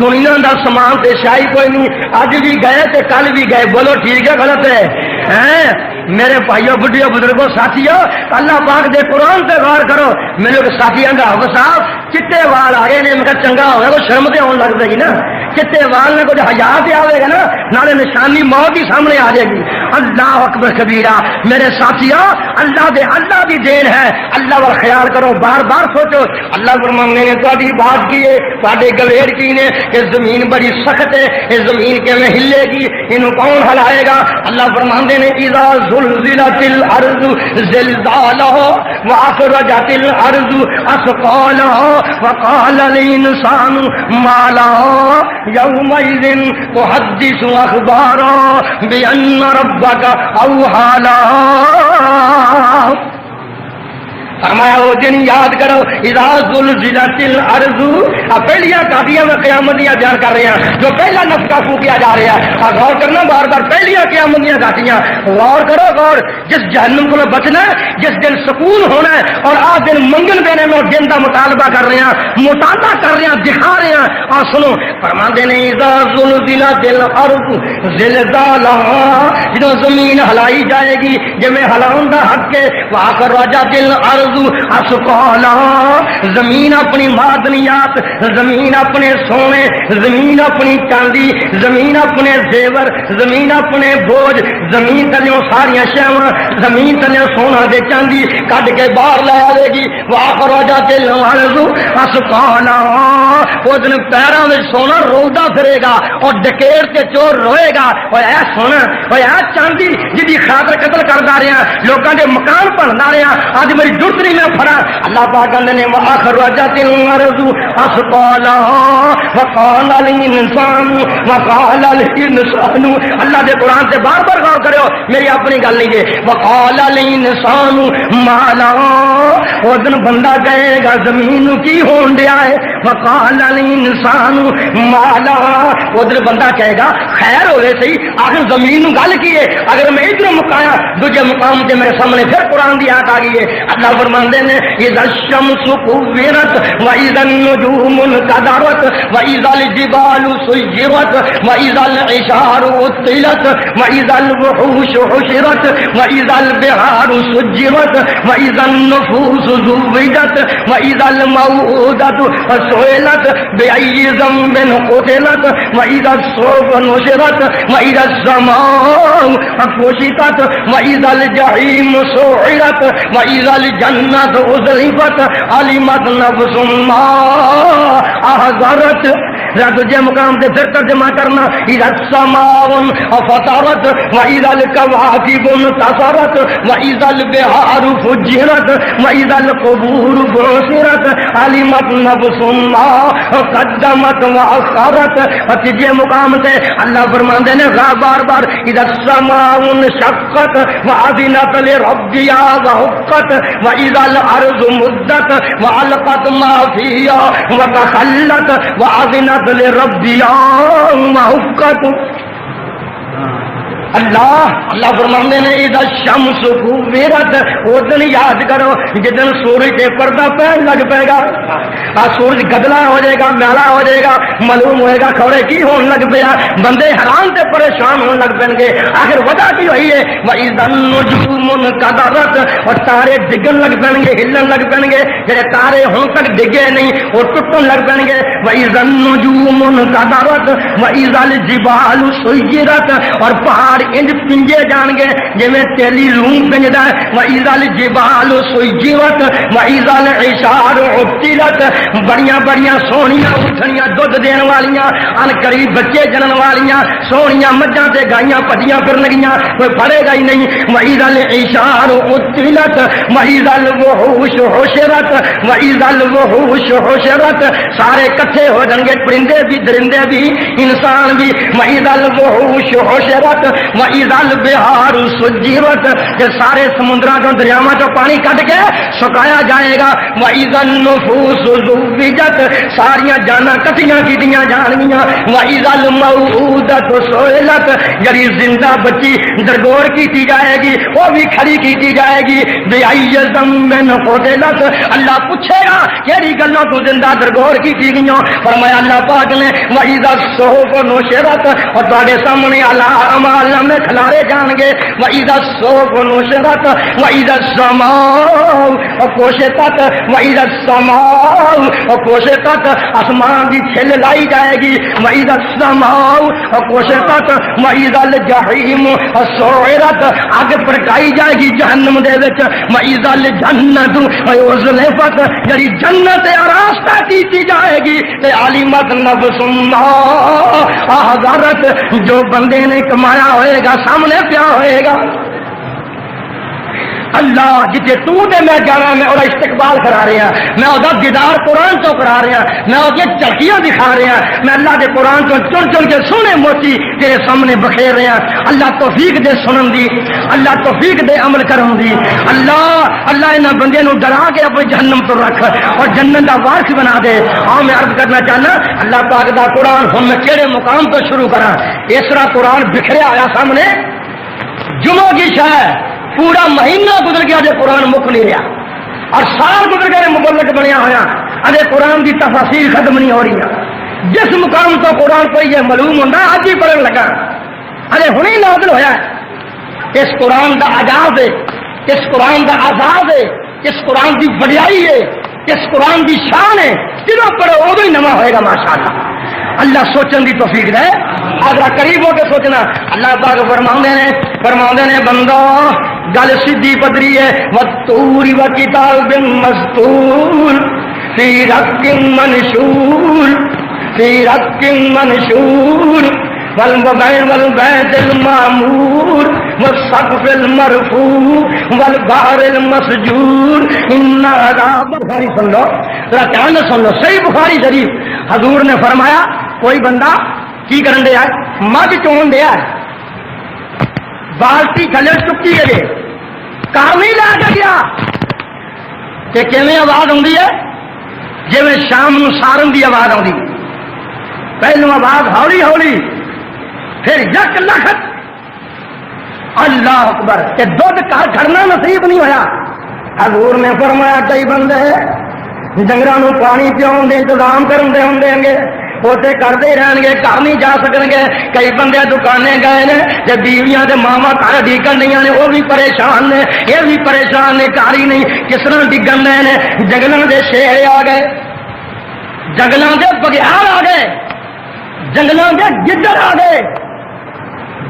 دنیا دا سامان تے شاہی کوئی نہیں اج بھی گئے تے کل بھی گئے بولو ٹھیک ہے غلط ہے میرے بھائیو بڈیو بزرگوں ساتھیو اللہ پاک دے قرآن تے غور کرو میرے کو ساتھیاں دا حافظ صاحب چٹے وال آ گئے نے میں کہا چنگا ہوگا کوئی شرم تے ہون لگ پے گی نا چٹے وال نے کچھ حیا تے آوے گا نا نالے نشانی موت ہی سامنے آ جائے گی اللہ اکبر کبیرہ میرے ساتھیو اللہ دی دین ہے اللہ وال خیال کرو بار بار سوچو اللہ فرمانے نے تہاڈی بات کی ہے تہاڈے گلیڑ کی نے کہ زمین بڑی سخت ہے یہ زمین کیویں ہلے گی اینو کون ہلائے گا اللہ فرماندے نے اذا زلزلت الارض زلزالها واخرجت الارض اثقالها وقال الانسان ما لها يومئذ تحدث اخبارا بان ربك اوحى لها فرمایا وہ دن یاد کرو اذا زلزلت الارض پہلیاں کافیاں میں قیامتیاں بیان کر رہے ہیں جو پہلا نفقہ پھونکیا جا رہا ہے اور غور کرنا بار بار پہلیاں قیامتیاں گھاٹیاں غور کرو غور جس جہنم کو بچنا ہے جس دن سکون ہونا ہے اور آج دن منگل دینے میں دن کا مطالبہ کر رہے ہیں مطالبہ کر رہے ہیں دکھا رہے ہیں اور سنو فرماندے نے اذا زلزلت الارض زلزالها جدو زمین ہلائی جائے گی جب میں ہلاؤں گا حق کے واخرجت الارض اسقالا زمین اپنی معدنیات زمین اپنے سونے زمین اپنی چاندی زمین اپنے زیور زمین اپنے بوجھ زمین تلیوں ساری شیواں زمین تلیوں سونا دے چاندی کڈ کے باہر لے آئے گی واخرجت الارض اسقالا وہ دن پیراں وچ سونا رولدا پھرے گا اور ڈکیت تے چور روئے گا اوے اے سونا اوے اے چاندی جدی خاطر قتل کردا رہیا لوکاں دے مکان بھندا رہیا اج میری ضرورت نہیں میں پڑھا اللہ پاک نے واخرجت الارض اثقالها وقال الانسان اللہ دے قرآن سے بار بار غور کرو میری اپنی گل نہیں ہے وقال الانسان ما لها وہ دن بندہ کہے گا زمین کی ہون دیا ہے وقال الانسان ما لها وہ دن بندہ کہے گا خیر ہوئے صحیح آخر زمین گل کی ہے اگر میں ادھر مکایا دوجے مقام سے میرے سامنے پھر قرآن دی آیت آ گئی ہے اللہ فرماندے نے اذا الشمس كورت واذا النجوم انكدرت واذا الجبال سيرت واذا العشار عطلت واذا الوحوش حشرت واذا البحار سجرت واذا النفوس زوجت واذا الموءودة سئلت بأي ذنب قتلت واذا الصحف نشرت واذا السماء كشطت واذا الجحيم سعرت واذا الجنة أزلفت علمت نفس ما أحضرت ذرا دوجے مقام تے پھر ترجمہ کرنا اذا السماء فطرت واذا الكواكب انتثرت واذا البحار فجرت واذا القبور بعثرت علمت نفس ما قدمت واخرت. اور تیجے مقام تے اللہ فرماندے نے بار بار اذا السماء انشقت واذنت لربها وحقت واذا الارض مدت والقت ما فيها وتخلت واذنت لربها وحقت. اللہ فرماندے نے اذا الشمس كورت. وہ دن یاد کرو جدن سورج تے پردہ پہن لگ پے گا. سورج گدلا ہو جائے گا, میلا ہو جائے گا, معلوم ہوئے گا کھوڑے کی ہون لگ پیا. بندے حیران تے پریشان ہون لگ پیں گے. آخر وجہ کی ہوئی ہے وَإِذَا النُّجُومُ انْكَدَرَتْ. اور تارے ڈگن لگ پیں گے, ہلن لگ پیں گے. جڑے تارے ہوں تک ڈگے نہیں وہ ٹوٹن لگ پیں گے. وَإِذَا النُّجُومُ انْكَدَرَتْ وَإِذَا الْجِبَالُ سُيِّرَتْ. اور پہاڑ انج پنجے جان گے جویں تیلی لون پنجدا ہے. وَإِذَا الْجِبَالُ سُيِّرَتْ وَإِذَا الْعِشَارُ عُطِّلَتْ. بڑیاں بڑیاں سونیاں اٹھنیاں دودھ دین والیاں ان قریب بچے جنن والیاں سونیاں مجھاں تے گائیاں پٹیاں پھرن گیاں کوئی پڑے گا ہی نہیں. وَإِذَا الْعِشَارُ عُطِّلَتْ وَإِذَا الْوُحُوشُ حُشِرَتْ وَإِذَا الْوُحُوشُ حُشِرَتْ. سارے کٹھے ہو جائیں گے, پرندے بھی درندے بھی انسان بھی. وَإِذَا الْوُحُوشُ حُشِرَتْ وَإِذَا الْبِحَارُ سُجِّرَتْ. کہ سارے سمندراں چوں دریاواں چوں پانی کٹ کے سکایا جائے گا. وَإِذَا النُّفُوسُ زُوِّجَتْ. ساریاں جاناں کٹیاں کیتیاں جان گیاں. وَإِذَا الْمَوْءُودَةُ سُئِلَتْ. جڑی زندہ بچی درگور کیتی جائے گی وہ بھی کھڑی کیتی جائے گی. بِأَيِّ ذَنبٍ قُتِلَتْ. اللہ پوچھے گا کیڑی گلاں تو زندہ درگور کیتی گیاں. فرمایا اللہ پاک نے وَإِذَا الصُّحُفُ نُشِرَتْ. اور تواڈے سامنے اعمال نامے کھلارے جان گے. وَإِذَا الصُّحُفُ نُشِرَتْ وَإِذَا السَّمَاءُ كُشِطَتْ وَإِذَا السَّمَاءُ كُشِطَتْ. آسمان دی چھل لائی جائے گی. وَإِذَا السَّمَاءُ كُشِطَتْ وَإِذَا الْجَحِيمُ سُعِرَتْ. آگ پھڑکائی جائے گی جہنم دے وچ. وَإِذَا الْجَنَّةُ أُزْلِفَتْ. جڑی جنت آراستہ کیتی جائے گی تے عَلِمَتْ نَفْسٌ مَا أَحْضَرَتْ. جو بندے نے کمایا ہوئے گا سامنے پیا ہوئے گا. اللہ جتنے تو دے میں جانا میں اور استقبال کرا رہا ہوں, میں وہ دیدار قرآن تو کرا رہا ہوں, میں وہ چڑکیاں دکھا رہا ہوں, میں اللہ کے قرآن تو چن چن کے سونے موتی تیرے سامنے بکھیر رہا ہوں. اللہ توفیق دے سنن دی, اللہ توفیق دے عمل کرن دی. اللہ انہاں بندے نو ڈرا کے اپنے جہنم تو رکھ اور جنت دا وارث بنا دے. ہاں میں عرض کرنا چاہنا اللہ پاک دا قرآن ہن میں کہڑے مقام تو شروع کراں. اس طرح قرآن بکھریا آیا سامنے. جمعہ کی شاہ پورا مہینہ گزر گیا جو قرآن مک نہیں رہا, اور سال گزر گئے مبلک بنیا ہوا اجے قرآن کی تفاصیر ختم نہیں ہو رہی. جس مقام تو قرآن کو یہ معلوم ہوتا اج ہی پڑھن لگا, اجے ہن ہی نازل ہویا. اس قرآن کا اعجاز ہے, اس قرآن کا آزاد ہے, اس قرآن کی وڈیائی ہے, اس قرآن کی شان ہے. جدو پڑھو ادو ہی نواں ہوئے گا ماشاءاللہ. اللہ سوچن دی توفیق دے. آگرہ قریب ہو کے سوچنا. اللہ پاک فرماؤندے نے بندو گل سیدھی پدری ہے. وَالطُّورِ وَكِتَابٍ مَّسْطُورٍ فِي رَقٍّ مَّنشُورٍ والبيت المعمور والسقف المرفوع والبحر المسجور ان عذاب. بخاری سن لو, ذرا دھیان سے سن لو. صحیح بخاری شریف حضور نے فرمایا کوئی بندہ کی کرن دیا ہے, مجھ چون دیا ہے, بالٹی تھلے چکی ہے, کار نہیں لا کے گیا کہ کیویں آواز آتی ہے جی شام نو سارن دی آواز آتی. پہلو آواز ہولی ہولی, پھر یک لخت اللہ اکبر کہ دودھ کا کھڑنا نصیب نہیں ہویا. حضور نے فرمایا کئی بندے ڈنگراں پانی پیاؤن دے انتظام کرن دے ہوں گے, اسے کرتے رہن گے, گھر نہیں جا سکن گے. کئی بندے دکانے گئے نے تے بیویاں تے ماواں گھر ڈیگن دیا نے, وہ بھی پریشان نے, یہ بھی پریشان نے, گھر ہی نہیں. کس طرح ڈگن دے نے؟ جنگلاں دے شیر آ گئے, جنگلاں دے بگیار آ گئے, جنگلاں دے گدڑ آ گئے,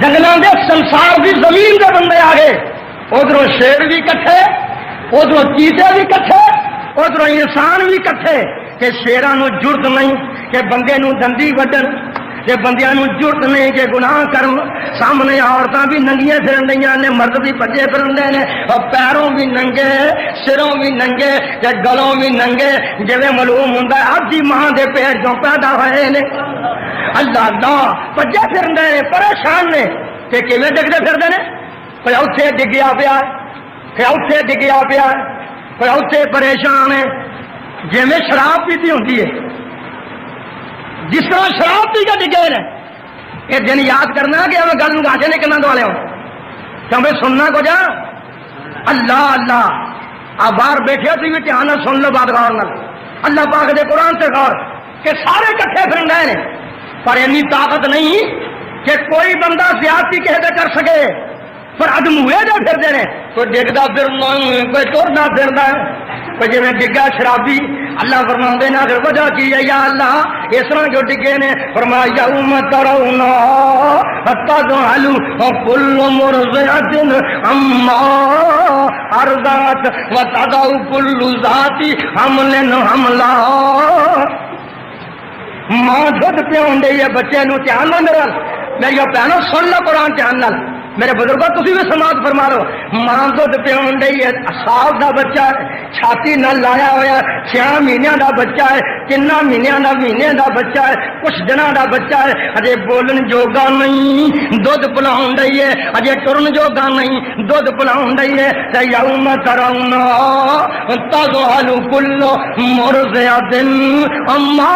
جنگلاں دے سنسار بھی زمین دے بندے آ گئے. ادھروں شیر بھی کٹھے, ادھروں چیتے بھی کٹھے, ادھروں انسان بھی کٹھے. کہ شیراں نو جرت نہیں کہ بندے نو دندی وڈن کہ بندیاں نو جرت نہیں کہ گناہ کرن سامنے عورتاں بھی ننگیاں پھرن ڈیاں نے مرد بھی بھجے پھرن دے نے اور پیروں بھی ننگے سروں بھی ننگے تے گلوں بھی ننگے جویں معلوم ہوندا ہے اب دی ماں دے پیر جو پیدا ہوئے نے اللہ اللہ بھجے پھرن دے پریشان نے کہ کیویں ڈگدے پھردے نے کوئی اوتھے ڈگیا پیا کوئی اوتھے ڈگیا پیا کوئی اوتھے پریشان ہے جویں شراب پیتی ہوندی ہے جس طرح شراب پی کے ڈگے نے یہ دن یاد کرنا کہ ہمیں گل گاجے نے کنا دوالے ہوں کیونکہ سننا کو جا اللہ اللہ آپ باہر بیٹھے ہو تو بھی دھیان نال سن لو بات غور نال اللہ پاک دے قرآن سے غور کہ سارے کٹھے پھرن رہے نے پر اتنی طاقت نہیں کہ کوئی بندہ زیادتی کہتے کر سکے پر عدم ہوئے جو پھر دے کوئی ڈگدا پھرنا کوئی ٹرنا پھرنا کوئی جی ڈگا شرابی اللہ فرماندے نے اگر وجہ کی ہے یا اللہ اس طرح جو ڈگے نے فرمایا یوم ترونا تذهل كل مرضعة عما ارضعت وتضع كل ذات حمل حملها ماں دودھ پیون دے بچے نو دھیان نال میری بہنوں سن لو قرآن دھیان نال میرے بزرگوں تسی بھی سماعت فرما لو ماں دودھ پیون دے سال دا بچہ ہے چھاتی نال لایا ہوا 6 مہینوں دا بچہ ہے 3 مہینے دا بچہ ہے کچھ دنوں دا بچہ ہے اجے بولن جوگا نہیں دودھ پلاؤن دئی ہے اجے ٹرن جوگا نہیں دودھ پلاؤن دئی ہے تے یوم ترونا تذهل كل مرضعة عما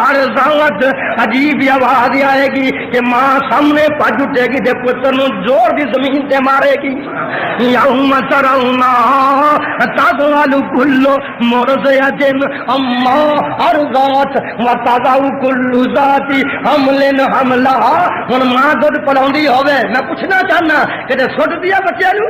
ارضعت عجیب آواز آئے گی کہ ماں سامنے پج اٹھے گی تے پتر نو زور دی زمین تے مارے گی یوم ترونا تذهل كل مرضعة عما ارضعت وتضع كل ذات حمل حملها ہن ماں دودھ پلاوندی ہوے میں پوچھنا چاہنا کہ سٹ دیا بچے نو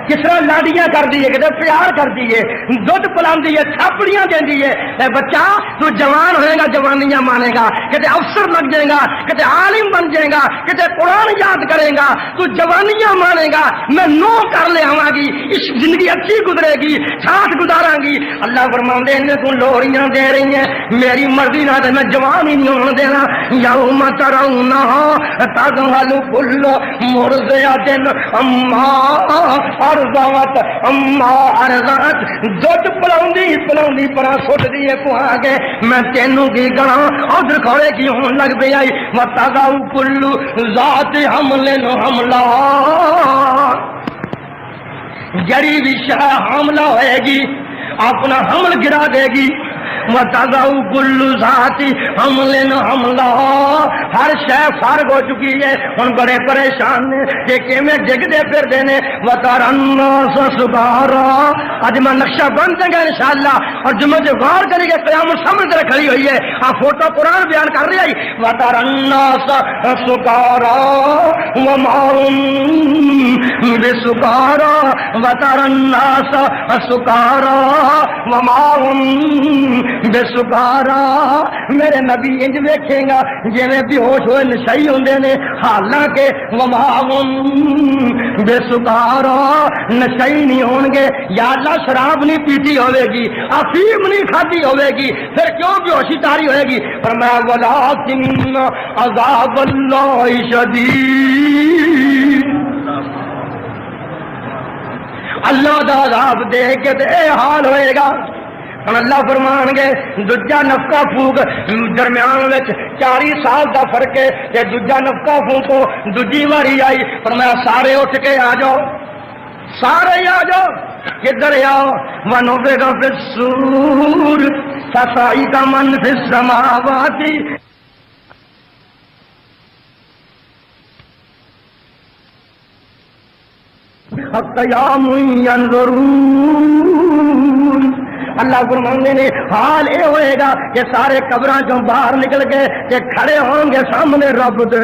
کس طرح لاڈیاں کر دی ہے کہ پیار کر دی ہے دودھ پلاندی ہے تھاپڑیاں دیندی ہے اے بچہ تو جوان ہوئے گا جوانیاں مانے گا کتے افسر لگ جائے گا کتے عالم بن جائے گا کتے قرآن یاد کرے گا تو جوانیاں مانے گا میں نو کر لے آواں گی اس زندگی اچھی گزرے گی ساتھ گزاراں گی اللہ فرماندے نے تو لوریاں دے رہی ہیں میری مرضی نہ تے میں جوان ہی نہیں ہون دینا یوم ترونا تذهل كل مرضعة عما ارضعت عما ارضعت دودھ پلاوندی پرا سٹ دی کو آگے میں تینوں کی گنا ادھر کھڑے کی ہون لگ پئی آئی وتضع كل ذات حمل حملها جڑی بھی شے حاملہ ہوئے گی اپنا حمل گرا دے گی وتضع كل ذات حمل حملها ہر شے فارغ ہو چکی ہے ہن بڑے پریشان نے کہ کیویں ڈگدے پھردے نے وترى الناس سکارا اج میں نقشہ بن جائے گا انشاءاللہ اور جمعہ جو غور کرے گا قیامت سامنے کھڑی ہوئی ہے آ فوٹو قرآن بیان کر رہی ہے وترى الناس سکارا وما هم بسکارا وترى الناس سکارا وما هم بے سکارا میرے نبی انج ویکھے گا جویں بے ہوش ہوئے نشائی ہوندے نے حالانکہ وما هم بے سکارا نشائی نہیں ہون گے یا اللہ شراب نہیں پیتی ہوے گی افیم نہیں کھاتی ہوے گی پھر کیوں بے ہوشی تاری ہوئے گی فرمایا ولکن عذاب اللہ شدید اللہ دا عذاب دے کے تے اے حال ہوئے گا اللہ فرمان گے دوجا نفقہ پھوک درمیان وچ 40 سال دا فرق ہے تے دوجا نفقہ پھوکو دوجی واری آئی فرمایا سارے اٹھ کے آ جاؤ سارے آ جاؤ کدھر آؤ ونفخ فی الصور فصعق من فی السماوات قیام ینظرون اللہ فرماندے نے حال اے ہوئے گا کہ سارے قبراں چوں باہر نکل کے کہ کھڑے ہوں گے سامنے رب دے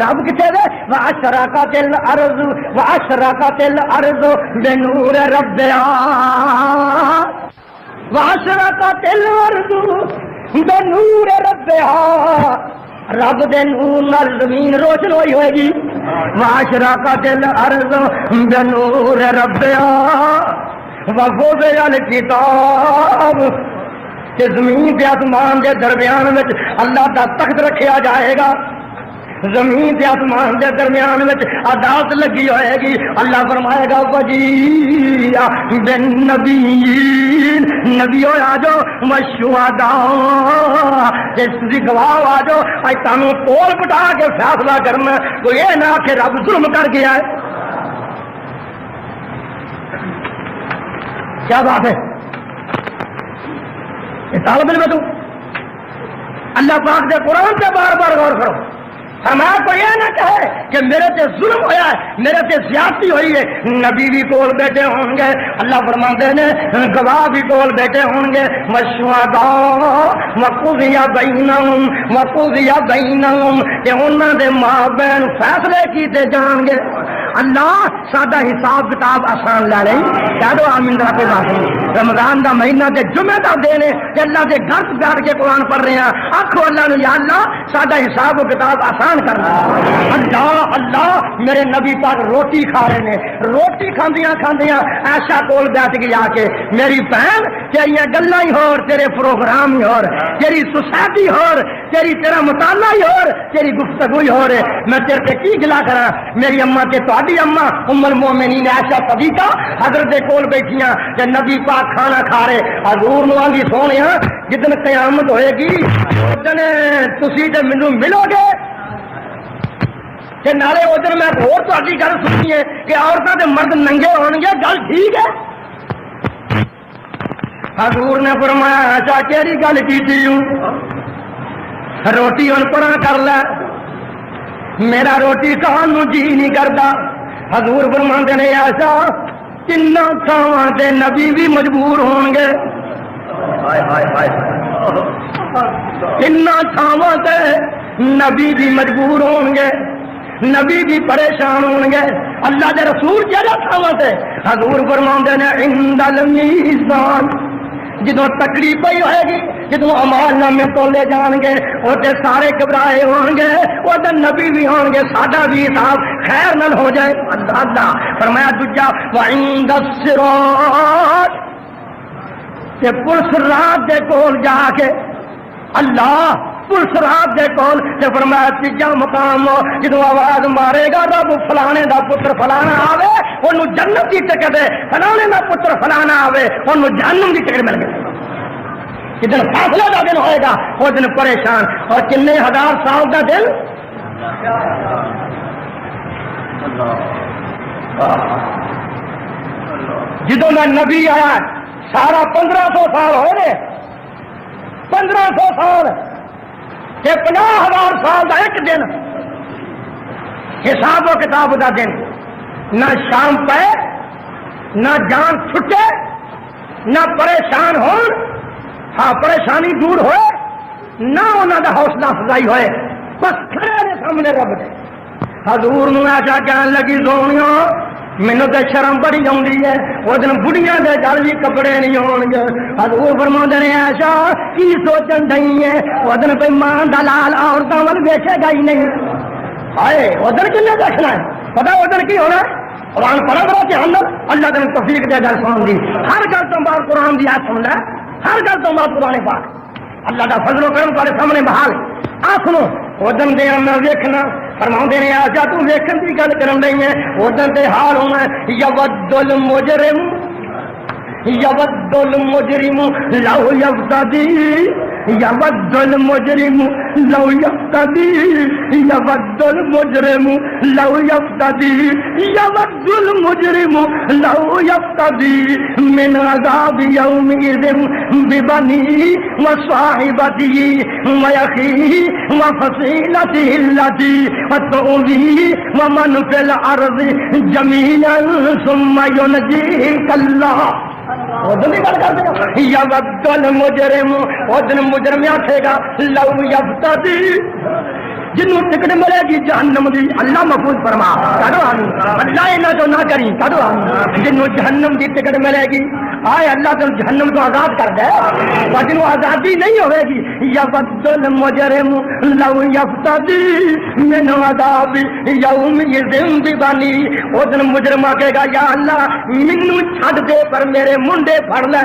رب کتے دے واشرقت الارض بنور ربها واشرقت الارض بنور ربها رب دے نور نال زمین روشن ہوئی ہوئے گی واشرقت الارض بنور ربها ووضع الکتاب کہ زمین تے آسمان دے درمیان وچ اللہ دا تخت رکھیا جائے گا، زمین تے آسمان دے درمیان وچ عدالت لگی ہوئے گی. اللہ فرمائے گا وجیء بالنبیین، نبیوں آ جاؤ، والشہداء، تسی گواہ آ جاؤ. اج تانوں تول بٹا کے فیصلہ کرنا، کوئی یہ نہ کہ رب ظلم کر گیا ہے. کیا بات ہے؟ یہ طالب علم ہے تو اللہ پاک دے قرآن سے بار بار غور کرو. ہمارا کو یہ نہ کہے کہ میرے سے ظلم ہوا ہے، میرے سے زیادتی ہوئی ہے. نبی بھی کول بیٹھے ہوں گے، اللہ فرماتے ہیں گواہ بھی کول بیٹھے ہوں گے. والشہداء وقضی بینہم، کہ انہاں دے ماں بہن فیصلے کیتے جان گے. اللہ سادہ حساب کتاب آسان لے رہی. کہہ دو آمین ذرا کوئی بات نہیں. رمضان دا مہینہ تے جمعہ دا دن ہے کہ اللہ دے گھر بیٹھ کے قرآن پڑھ رہے ہیں. آکھو اللہ نے یا اللہ سادہ حساب و کتاب آسان کرنا. اللہ اللہ میرے نبی پاک روٹی کھا رہے ہیں، روٹی کھاندیاں کھاندیاں ایسا کول بیٹھ کے آ کے میری بہن تیریاں گلاں ہی ہور، تیرے پروگرام ہی ہور، تیری سوسائٹی ہور، تیرا مطالعہ ہی ہور، تیری گفتگو ہی ہور. میں تیرے تے کی گلا کراں؟ میری اماں تے تہاڈی اماں ام المومنین عائشہ صدیقہ حضرت کول بیٹھیاں تے نبی پاک کھانا کھا رہے. حضور نو آندی سونیا جدن قیامت ہوئے گی ادن تسی تے مینوں ملو گے کہ نالے ادھر میں اور تہاڈی گل سنی ہے کہ عورتاں تے مرد ننگے ہون گے. گل ٹھیک ہے؟ حضور نے فرمایا اچھا کیڑی گل کیتی ہوں؟ روٹی ہن پرا کر لے، میرا روٹی کھان نو جی نہیں کرتا. حضور فرماندے نے ایسا تیناں تھاواں تے نبی بھی مجبور ہون گے. تیناں تھاواں تے نبی بھی مجبور ہون گے، نبی بھی پریشان ہون گے. اللہ دے رسول کہڑا تھاواں تے؟ حضور فرماندے نے عند المیزان، جدوں تکڑی پئی ہوئے گی، جدوں اعمال نامے تولے جان گے اوتے سارے گھبرائے ہون گے، اوتے نبی بھی ہون گے، ساڈا بھی حساب خیر نال ہو جائے. اللہ اللہ فرمایا دوجا وعند الصراط، تے پلس رات دے کول جا کے اللہ پلس رات دے کول تے فرمایا تیجا مقام جدوں آواز مارے گا رب فلانے دا پتر فلانا آوے اونوں جنت دی ٹکٹ ہے، فلانے دا پتر فلانا آوے اونوں جہنم دی ٹکٹ مل گئی. جدن فیصلے دا دن ہوئے گا وہ دن پریشان. اور کنے ہزار سال دا دن جدوں میں نبی آیا سارا 1500 سال ہوئے نے، 1500 سال کہ 50,000 سال دا ایک دن حساب و کتاب دا دن. نہ شام پے، نہ جان چھٹے، نہ پریشان ہون. ہاں پریشانی دور ہوئے، نہ انہوں دا حوصلہ افزائی ہوئے، بس کھڑے نے سامنے رب دے. حضور نو ایسا کہن لگی سونیاں مینوں تے شرم بڑی آؤندی ہے، وہ دن بڑھیاں دے گل بھی کپڑے نہیں ہون گے. حضور فرماندے نے ایسا کی سوچن ڈئی ہے، وہ دن کوئی ماں دا لال عورتاں ول ویکھے گا ہی نہیں. ہائے وہ دن کنے دیکھنا ہے؟ پتہ وہ دن کی ہونا ہے؟ قرآن پڑھا کرو کہ ہم اللہ دن توفیق دے گل سن دی. ہر گل تو بعد قرآن دی آیت سن لے، ہر گل تو بعد قرآن پاک اللہ دا فضل و کرم تمہارے سامنے بحال. آ سنو وہ دن دے میں ویکھنا فرماؤندے نے آجا تو ویکھن دی گل کرن رہی ہے. وہ دن تے حال ہونا یود المجرم لو یفتدی، یود المجرم لو یفتدی، یود المجرم لو یفتدی، یود المجرم لو یفتدی من عذاب یومئذ ببنی وصاحبتی ویخیہ وفصیلتہ التی وتؤویہ ومن فی الارض جميعا ثم ينجيك الله. یود المجرم، وہ دن مجرم آکھے گا لو یفتدی، جنوں ٹکٹ ملے گی جہنم دی. اللہ محفوظ فرما کدو آنی اللہ انہاں جو نہ کری کدو آنی. جنوں جہنم دی ٹکٹ ملے گی آئے اللہ تو جہنم تو آزاد کر دے، اور جنوں آزادی نہیں ہوئے گی یود المجرم لو یفتدی من عذاب یومئذ ببنی. وہ دن مجرم آکھے گا یا اللہ مینوں چھڈ دے پر میرے منڈے پھڑ لے.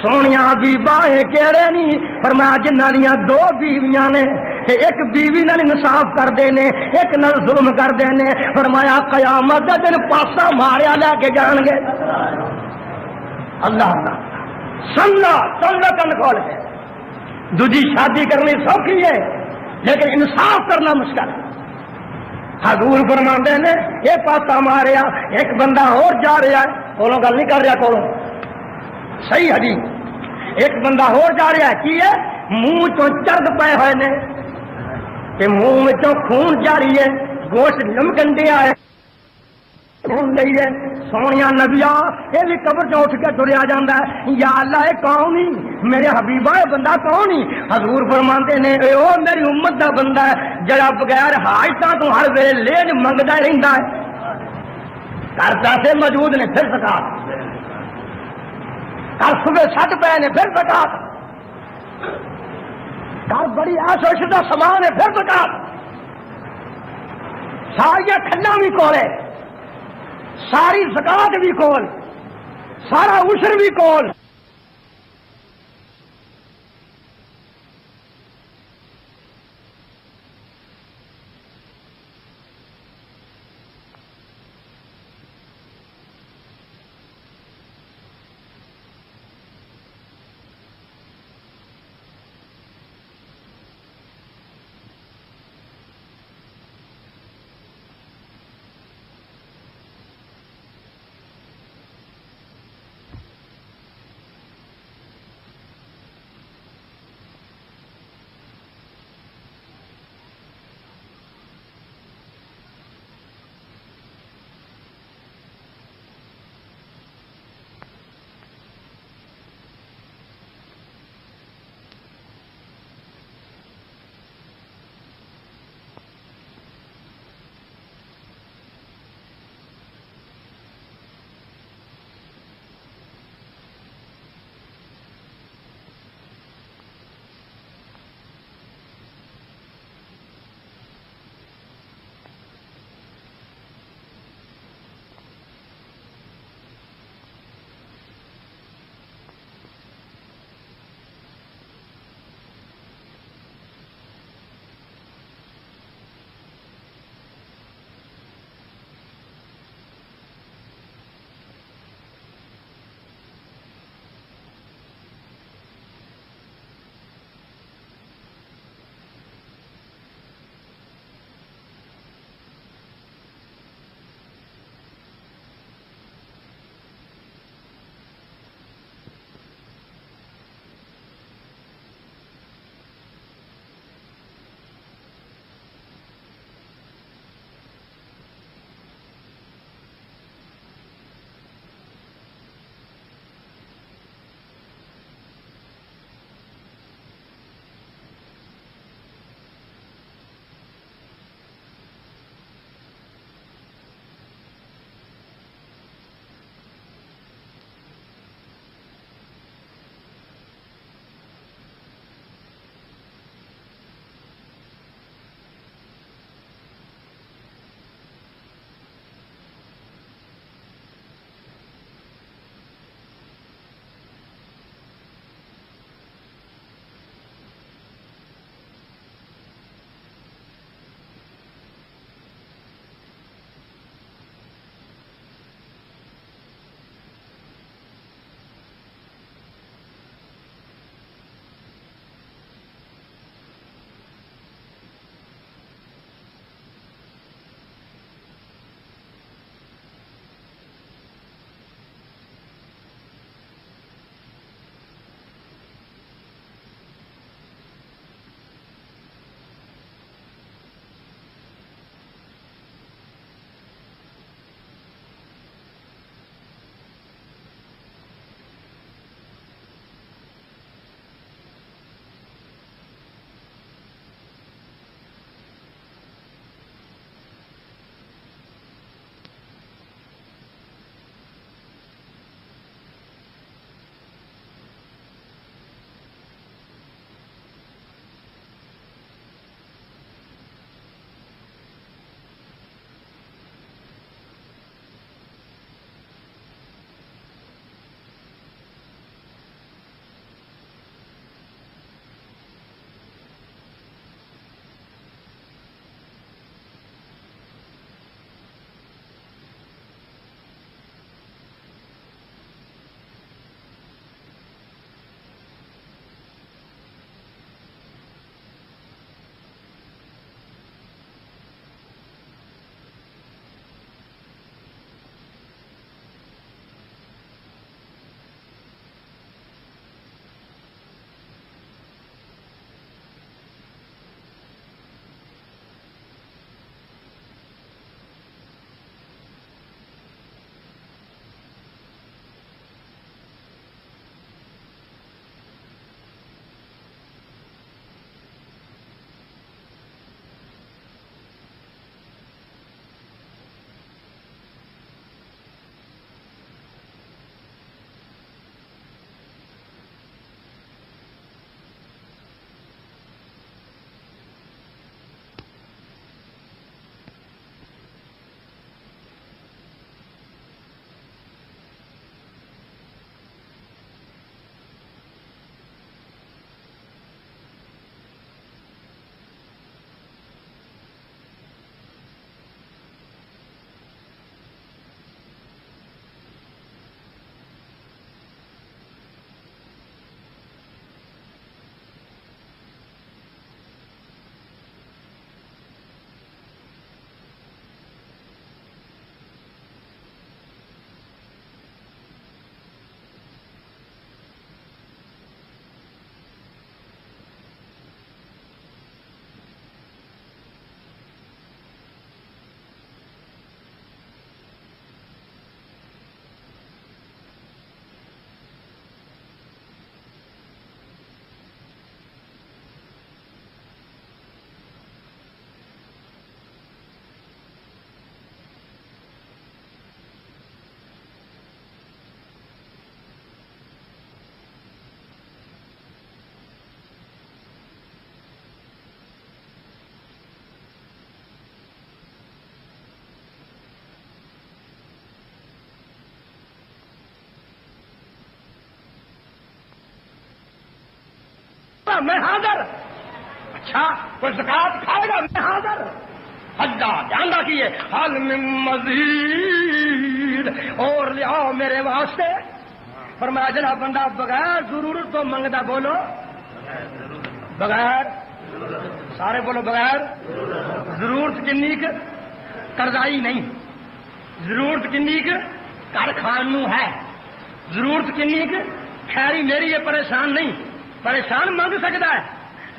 سونیاں بیبا اے کہڑے نہیں فرمایا جنہاں دیاں دو بیویاں نے ایک بیوی نال انصاف کردے نے ایک نال ظلم کردے نے فرمایا قیامت دے دن پاسا ماریا لے کے جان گے اللہ سننا کن کھول کے دوجی شادی کرنی سوکھی ہے لیکن انصاف کرنا مشکل ہے حضور فرماندے نے یہ پاسا ماریا ایک بندہ اور جا رہا ہے کولوں گل نہیں کر رہا کولوں صحیح حدیث ایک بندہ اور جا رہا ہے کی ہے منہ چوں چرد پے ہوئے نے کہ منہ چوں خون جاری ہے گوشت لمکن دیا ہے سونیا نبیا یہ بھی قبر چ اٹھ کے تریا جاتا ہے یا اللہ یہ کون ہی میرے حبیبہ یہ بندہ کون ہی حضور فرماندے نے او میری امت دا بندہ ہے جڑا بغیر حاجتاں تو ہر ویلے لیج منگدا رہندا ہے گھر پیسے موجود نے پھر زکات گھر صبح سٹ پے نے پھر زکات گھر بڑی عیش و عشرت دا سامان ہے پھر زکات ساری کھلا بھی کولے ساری زکات بھی کول سارا عشر بھی کول میں حاضر. اچھا کوئی زکات کھائے گا میں حاضر. اللہ دھیان رکھیے حل من مزید اور لیاؤ میرے واسطے. فرمایا جڑا بندہ بغیر ضرورت تو منگتا بولو بغیر سارے بولو بغیر ضرورت کنی قرضائی نہیں. ضرورت کنی کر کھان ہے. ضرورت کنی خیری میری ہے پریشان نہیں. پریشان منگ سکتا ہے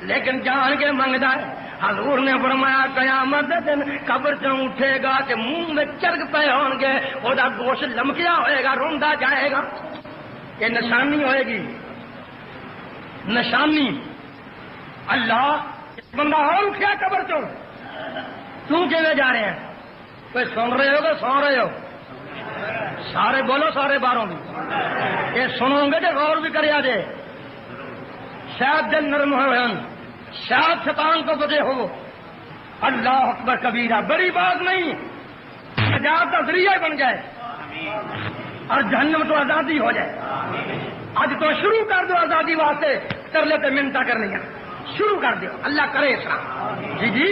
لیکن جان کے منگتا ہے. حضور نے فرمایا قیامت دن قبر چوں اٹھے گا کہ منہ میں چرگ پے ہون گے وہ گوشت لمکیا ہوئے گا روندا جائے گا. یہ نشانی ہوئے گی نشانی. اللہ بندہ اور اٹھیا قبر چوں کیوں کیویں جا رہے ہیں. کوئی سن رہے ہو کہ سو رہے ہو. سارے بولو سارے باروں بھی یہ سنو گے تو غور بھی کریا جے. شاید دل نرم ہوئے شاید شیطان کو بجے ہو. اللہ اکبر کبیرہ بڑی بات نہیں. نجات کا ذریعہ بن جائے اور جہنم تو آزادی ہو جائے. آج تو شروع کر دو آزادی واسطے کر لیتے منتا کرنی شروع کر دو. اللہ کرے اسا. جی جی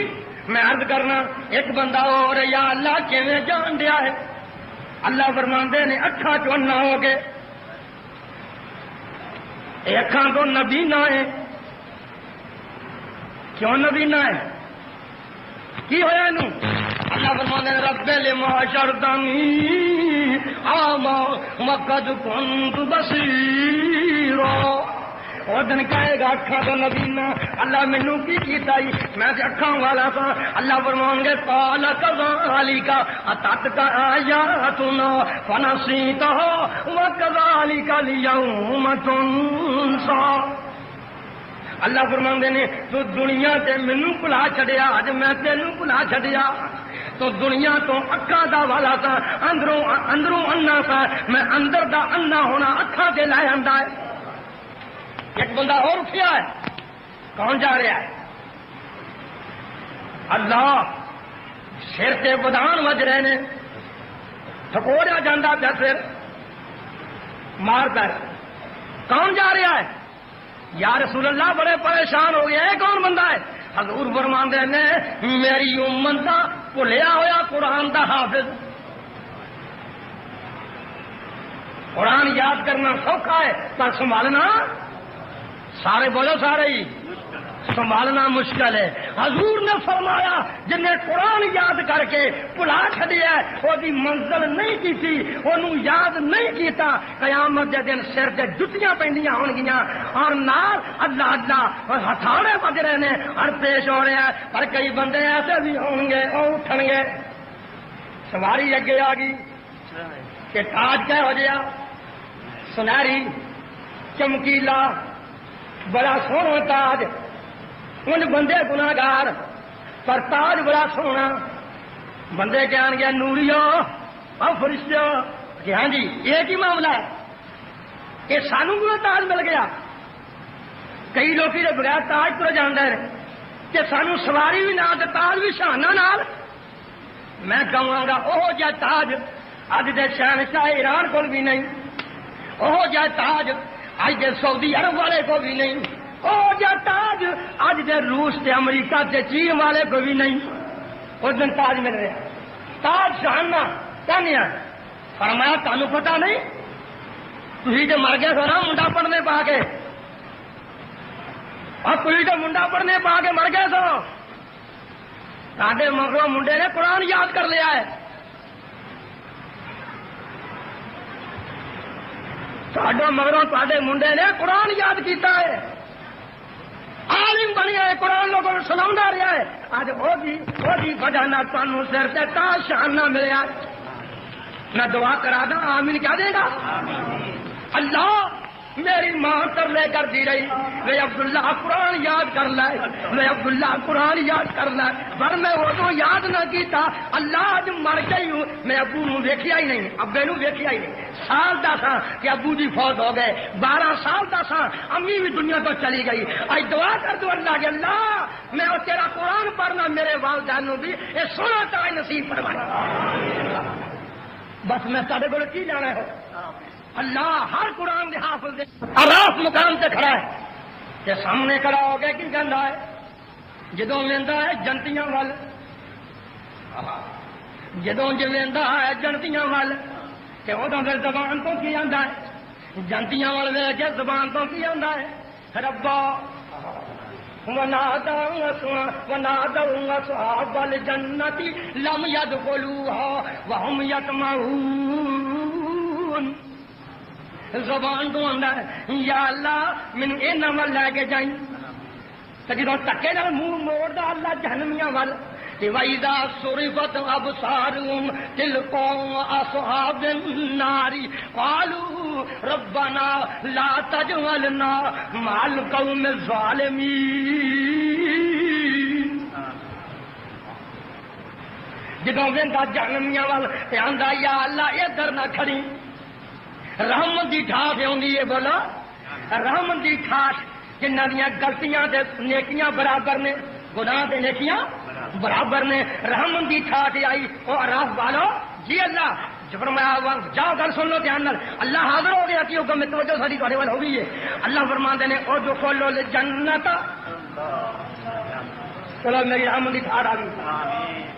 میں عرض کرنا ایک بندہ اور یا اللہ کیویں جان دیا ہے. اللہ فرماندے نے اکھاں چوں نہ ہو گئے یہ اکھاں تو نبینا ہے. کیوں نبینا ہے کی ہویا انہوں. اللہ فرماندے نے رب لما شرطنی آما وقد كنت بصیرا. اور دن کہے گا اکھاں تو نبینا اللہ مینوں کی کیتا ہی میں تے اکھاں والا تھا. اللہ فرمان گے قال كذلك اتتك آیاتنا فنسیتها وكذلك اليوم تنسى. اللہ فرماندے نے تو دنیا تے مینوں بھلا چھڈیا اج میں تینوں بھلا چھڈیا. تو دنیا تو اکھاں دا والا تھا اندروں انا تھا میں اندر دا انا ہونا اکھاں تے لے آندا ہے. ایک بندہ اور اٹھیا ہے. کون جا رہا ہے. اللہ سر سے بدان وج رہے نے تھکوڑیا جانا پیا سر مار پیر. کون جا رہا ہے. یا رسول اللہ بڑے پریشان ہو گئے. کون بندہ ہے. حضور فرماندے نے میری امت دا بھلیا ہوا قرآن دا حافظ. قرآن یاد کرنا سوکھا ہے پر سنبھالنا سارے بولو سارے ہی سنبھالنا مشکل ہے. حضور نے فرمایا جن نے قرآن یاد کر کے بھلا چھڈیا وہ منزل نہیں کی تھی انہوں یاد نہیں کیتا قیامت کے دن سر سے جتیاں پہنیاں ہون گیاں اور نال اللہ اللہ ہتھاڑے بج رہے ہیں اور پیش ہو رہے ہیں. پر کئی بندے ایسے بھی ہوں گے وہ اٹھن گے. سواری اگے آ گئی کہ تاج کیا ہو گیا سنہری چمکیلا بڑا سونا تاج. ان بندے گناہگار پر تاج بڑا سونا. بندے کیا گیا نوریو اور فرشتو کہ ہاں جی یہ کی معاملہ ہے کہ سانو کو تاج مل گیا. کئی لوگ بغیر تاج تو جانا ہے کہ سانو سواری بھی نہ تاج بھی شانہ نال. میں کہوں گا وہ جا تاج اج دے شہنشاہ ایران کو بھی نہیں. وہ جا تاج اج دے سعودی عرب والے کو بھی نہیں. وہ جا تاج اج دے روس تے امریکہ تے چین والے کو بھی نہیں. اس دن تاج مل رہا. تاج شہانہ کہنے فرمایا تمہیں پتا نہیں تھی جو مر گئے سو نا منڈا پڑھنے پا کے اور تھی جو منڈا پڑھنے پا کے مر گئے سو سارے مگروں منڈے نے قرآن یاد کر لیا ہے. ساڈو مگروں تے منڈے نے قرآن یاد کیتا ہے. عالم بنیا ہے قرآن لوگوں کو سنا رہا ہے. اج وہی وجہ نہ تمہیں سر سے تاج شانہ ملیا. میں دعا کرا دا آمین کیا دے گا. اللہ میری ماں ترلے کر دی رہی میں عبداللہ قرآن یاد کر لائے میں عبداللہ قرآن یاد کر لائے پر میں وہ تو یاد نہ کیتا. اللہ اج مر گئی ہوں میں ابو نو ویکھیا ہی نہیں ابے نو ویکھیا ہی نہیں. سال دا سا کہ ابو جی فوت ہو گئے. 12 سال دا سا امی بھی دنیا تو چلی گئی. اج دعا کر دو اللہ کے اللہ میں وہ تیرا قرآن پڑھنا میرے والدین بھی یہ سونا تاج نصیب فرمائے. بس میں تھوڑے کو کی جانا ہے. اللہ ہر قرآن کے حافظ دے عراف مقام سے کھڑا ہے. تے سامنے کھڑا ہو کے کی کہندا ہے جدوں ویندا ہے جنتیاں ول جدوں ویندا ہے جنتیاں ول تے اودوں پھر زبان تو کی آندا ہے جنتیاں ول ویکھ کے زبان تو کی آندا ہے ربا ونادوا أصحاب الجنة لم يدخلوها وهم يطمعون زبان تو آندا ہے یا اللہ مینوں انہاں ول لے کے جائیں تے جدوں تکے نال منہ موڑدا اللہ جہنمیاں ول وَإِذَا صُرِفَتْ أَبْصَارُهُمْ تِلْقَاءَ أَصْحَابِ النَّارِ قَالُوا رَبَّنَا لَا تَجْعَلْنَا مَعَ الْقَوْمِ الظَّالِمِينَ جدوں ویندا جہنمیاں ول تے آندا یا اللہ ادھر نہ کھڑی رحمت دی ٹھاٹھ ہوندی ہے بولا رحمت دی ٹھاٹھ جنہاں دیاں غلطیاں تے نیکیاں برابر نے گناہ تے نیکیاں برابر نے رحمت دی ٹھاٹھ آئی او عراف والو جی اللہ فرمایا جاؤ گل سن لو دھیان نال اللہ حاضر ہو گیا کہ حکم میں توجہ ساری تہاڈے ول ہو گئی ہے اللہ فرماندے نے او جو کھولو الجنت چلو میری رحمت دی ٹھاٹھ آ گئی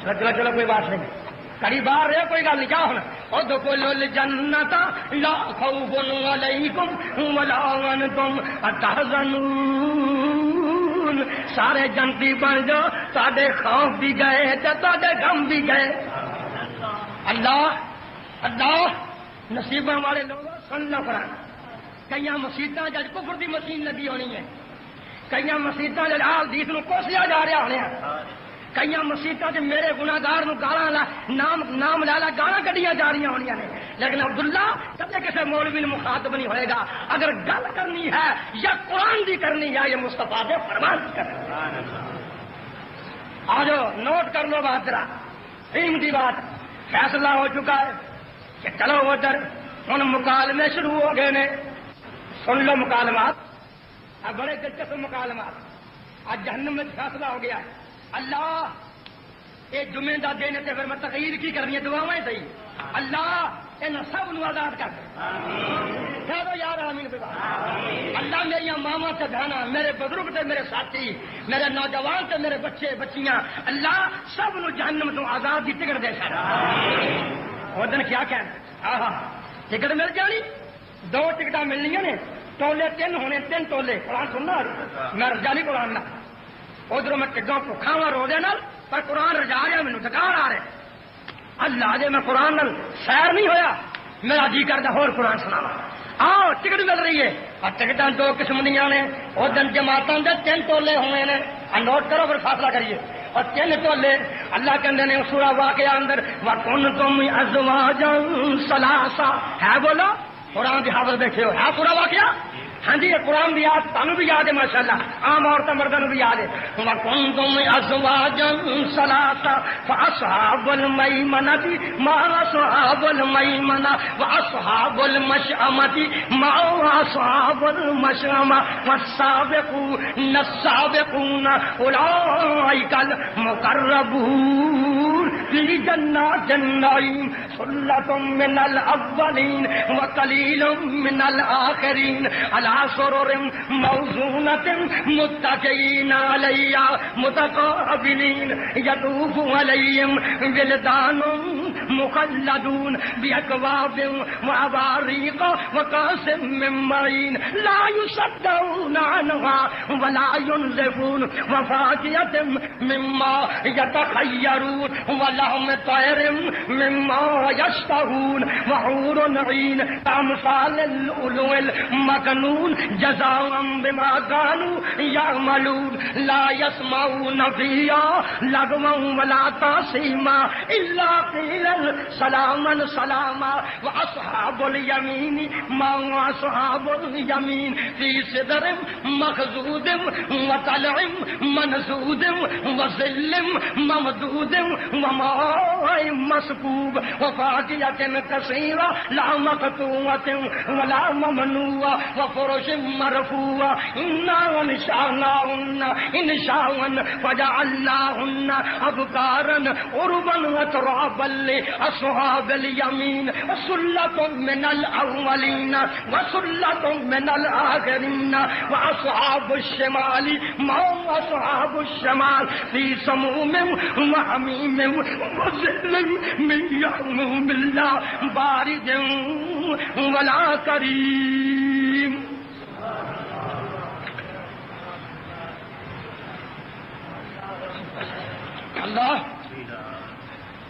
چلو چلو کوئی بات نہیں کڑی باہر رہے کوئی گل نہیں کیا ہونا ادخلوا الجنت لا خوف علیکم ولا انتم تحزنون سارے جنتی بن جاؤ تہاڈے خوف بھی گئے تے تہاڈے غم بھی گئے اللہ اللہ نصیباں والے لوگ سن لو قرآن کئی مسیتاں جج کفر دی مشین لگی ہونی ہے کئی مسیتاں جج حدیث نو کوسیا جا رہا ہونے کئی مسیتاں چ میرے گناہگار نو گالاں نام لا لا گالاں کڈیاں جا رہی ہونیاں نے لیکن عبداللہ کبھی کسی مولوی نے مخاطب نہیں ہوئے گا اگر گل کرنی ہے یا قرآن دی کرنی ہے یا مصطفیٰ دے فرمان دی کرنی آ جاؤ نوٹ کر لو بات ذرا علم دی بات فیصلہ ہو چکا ہے کہ چلو ادھر ہن مکالمے شروع ہو گئے نے سن لو مکالمات اب بڑے دلچسپ مکالمات آج جہنم میں فیصلہ ہو گیا ہے اللہ یہ جمعے دا دن تے پھر میں تغیر کی کرنی ہے دعاواں صحیح اللہ ان سب نو آزاد کر کہہ دو یار آمین اللہ میری ماما تے بہنا میرے بزرگ تے میرے ساتھی میرے نوجوان تے میرے بچے بچیاں اللہ سب نو جہنم تو آزاد دی ٹکٹ دے سکتا وہ دن کیا کہنا ہاں ٹکٹ مل جانی دو ٹکٹاں ملنیاں نے تولے تین ہونے تین تولے قرآن سننا میں رجالی قرآن نہ ادھر میں ٹگاں کھاوا رو دے نال پر قرآن رجا رہا مینوں ٹکار آ رہے اللہ جے میں قرآن نال سیر نہیں ہویا میرا جی کردا ہور قرآن سناواں آؤ ٹکٹ مل رہی ہے اور ٹکٹاں دو قسم دیاں نے او دن جماعتاں دے تین تولے ہوئے نے نوٹ کرو پھر فیصلہ کریے اور تین تولے اللہ کہندے نے سورہ واقعہ اندر وَكُنْتُمْ أَزْوَاجًا ثَلَاثًا ہے بولو قرآن کی حافظ دیکھے ہو ہے سورہ واقعہ ہاں جی یہ قرآن بھی یاد تمہیں بھی یاد ہے ماشاءاللہ عام عورتیں مردوں بھی یاد ہے وَكُنْتُمْ أَزْوَاجًا ثَلَاثًا فَأَصْحَابُ الْمَيْمَنَةِ مَا أَصْحَابُ الْمَيْمَنَةِ وَأَصْحَابُ الْمَشْأَمَةِ مَا أَصْحَابُ الْمَشْأَمَةِ وَالسَّابِقُونَ السَّابِقُونَ أُولَئِكَ الْمُقَرَّبُونَ فِي جَنَّاتِ النَّعِيمِ ثُلَّةٌ مِّنَ الْأَوَّلِينَ وَقَلِيلٌ مِّنَ الْآخِرِينَ عَلَى سُرُرٍ مَّوْضُونَةٍ مُّتَّكِئِينَ عَلَيْهَا مُتَقَابِلِينَ يَطُوفُ عَلَيْهِمْ وِلْدَانٌ مُّخَلَّدُونَ بِأَكْوَابٍ وَأَبَارِيقَ وَكَأْسٍ مِّن مَّعِينٍ لَّا يُصَدَّعُونَ عَنْهَا وَلَا يُنزِفُونَ وَفَاكِهَةٍ مِّمَّا يَتَخَيَّرُونَ وَلَحْمِ طَيْرٍ مِّمَّا يَشْتَهُونَ وَحُورٌ عِينٌ كَأَمْثَالِ اللُّؤْلُؤِ المكنون جزاء بما كانوا يعملون لا يسمعون فيها لغوا ولا تأثيما إلا قيلا سلاما سلاما وأصحاب اليمين ما أصحاب اليمين في سدر مخضود وطلع منضود وظل ممدود وماء مسكوب وفاكهة كثيرة لا مقطوعة ولا ممنوع وفرش مرفوع إنا أنشأناهن إنشاء فجعلناهن أبكارا عربا وترابا اصحاب الیمین وسلۃ من الاولین وسلۃ من الاخرین واصحاب الشمال ما اصحاب الشمال فی سموم وحمیم وظل من یحموم اللہ بارد ولا کریم.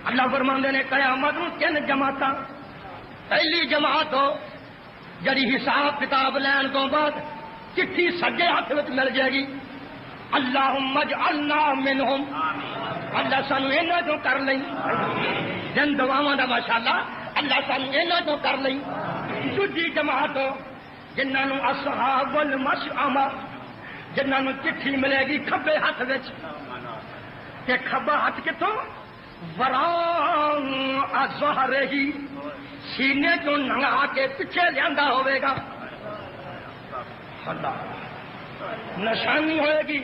اللہ فرماندے نے قیامت نوں تین جماعتاں. پہلی جماعت ہو جڑی حساب کتاب لین تو بعد چٹھی سجے ہاتھ وچ مل جائے گی. اللہم اجعلنا منہم. اللہ سانو انہاں تو کر لئی. جن دعاواں دا ماشاءاللہ اللہ سانو انہاں تو کر لئی. دوجی جماعت ہو جنہاں نوں اصحاب المشأمہ جنہاں نوں چٹھی ملے گی کھبے ہاتھ وچ. کہ کھبا ہاتھ کتوں وراء ظہرہ ہی سینے چوں ننگا کے پیچھے لیندا ہوئے گا. اللہ نشانی ہوئے گی.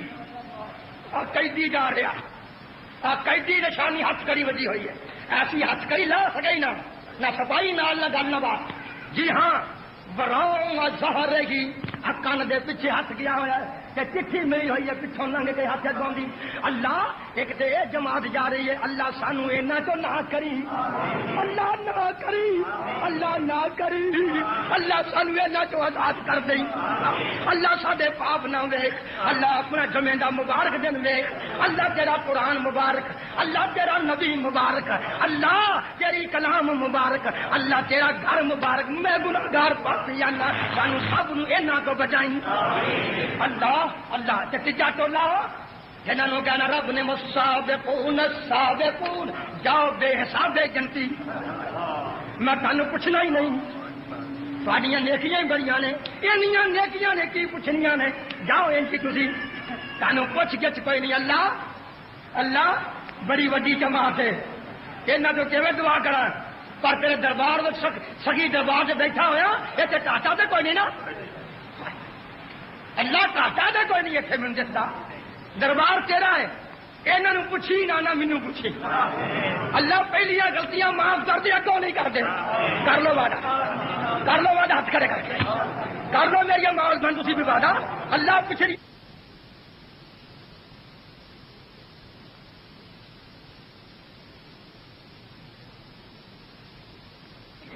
قیدی جا رہا قیدی نشانی ہاتھ کڑی وجی ہوئی ہے. ایسی ہاتھ کڑی لا سکے نہ صفائی نال نہ گل نہ بات. جی ہاں وراء ظہرہ ہی کان دے پیچھے ہاتھ گیا ہوا ہے کہ چٹھی ملی ہوئی ہے پچھوں ننگ کے ہاتھ گاؤں. اللہ ایک تو یہ جماعت جا رہی ہے. اللہ سانو اینا تو نہ کری. اللہ نہ کری. اللہ نہ کری. اللہ سانو اینا تو آزاد کر دیں. اللہ ساڈے پاپ نہ ویکھ. اللہ اپنا جمعے دا مبارک دن ویکھ. اللہ تیرا قرآن مبارک. اللہ تیرا نبی مبارک. اللہ تیری کلام مبارک. اللہ تیرا گھر مبارک. میں گناہگار پاسی اللہ سانو سب نو اینا تو بچائیں. اللہ اللہ تیجا ٹولا جنہوں نے کہنا رب نے السابقون السابقون جاؤ بے حساب جنتی. میں تمہیں پوچھنا ہی نہیں. تھوڑیاں نیکیاں بڑیاں نے. اینیاں نیکیاں نے کی پوچھنیاں نے. جاؤ ان کی تھی تمہیں پوچھ گچھ کوئی نہیں. اللہ اللہ بڑی وڈی جماعت ہے. یہاں تو کیویں دعا کرا پر تیرے دربار سگی دربار سے بیٹھا ہوا یہ ٹاٹا تو کوئی نہیں نا. اللہ ٹاٹا تو کوئی نہیں اتنے من دستا. دربار تیرا ہے. یہاں پوچھی نہ مینو پوچھی. اللہ پہلیاں غلطیاں معاف کر دیا کیوں نہیں کرتے. کر لو وعدہ. کر لو وعدہ ہاتھ کھڑے کر کے. کر لو میری ماحول بن تھی بھی وعدہ. اللہ پچھڑی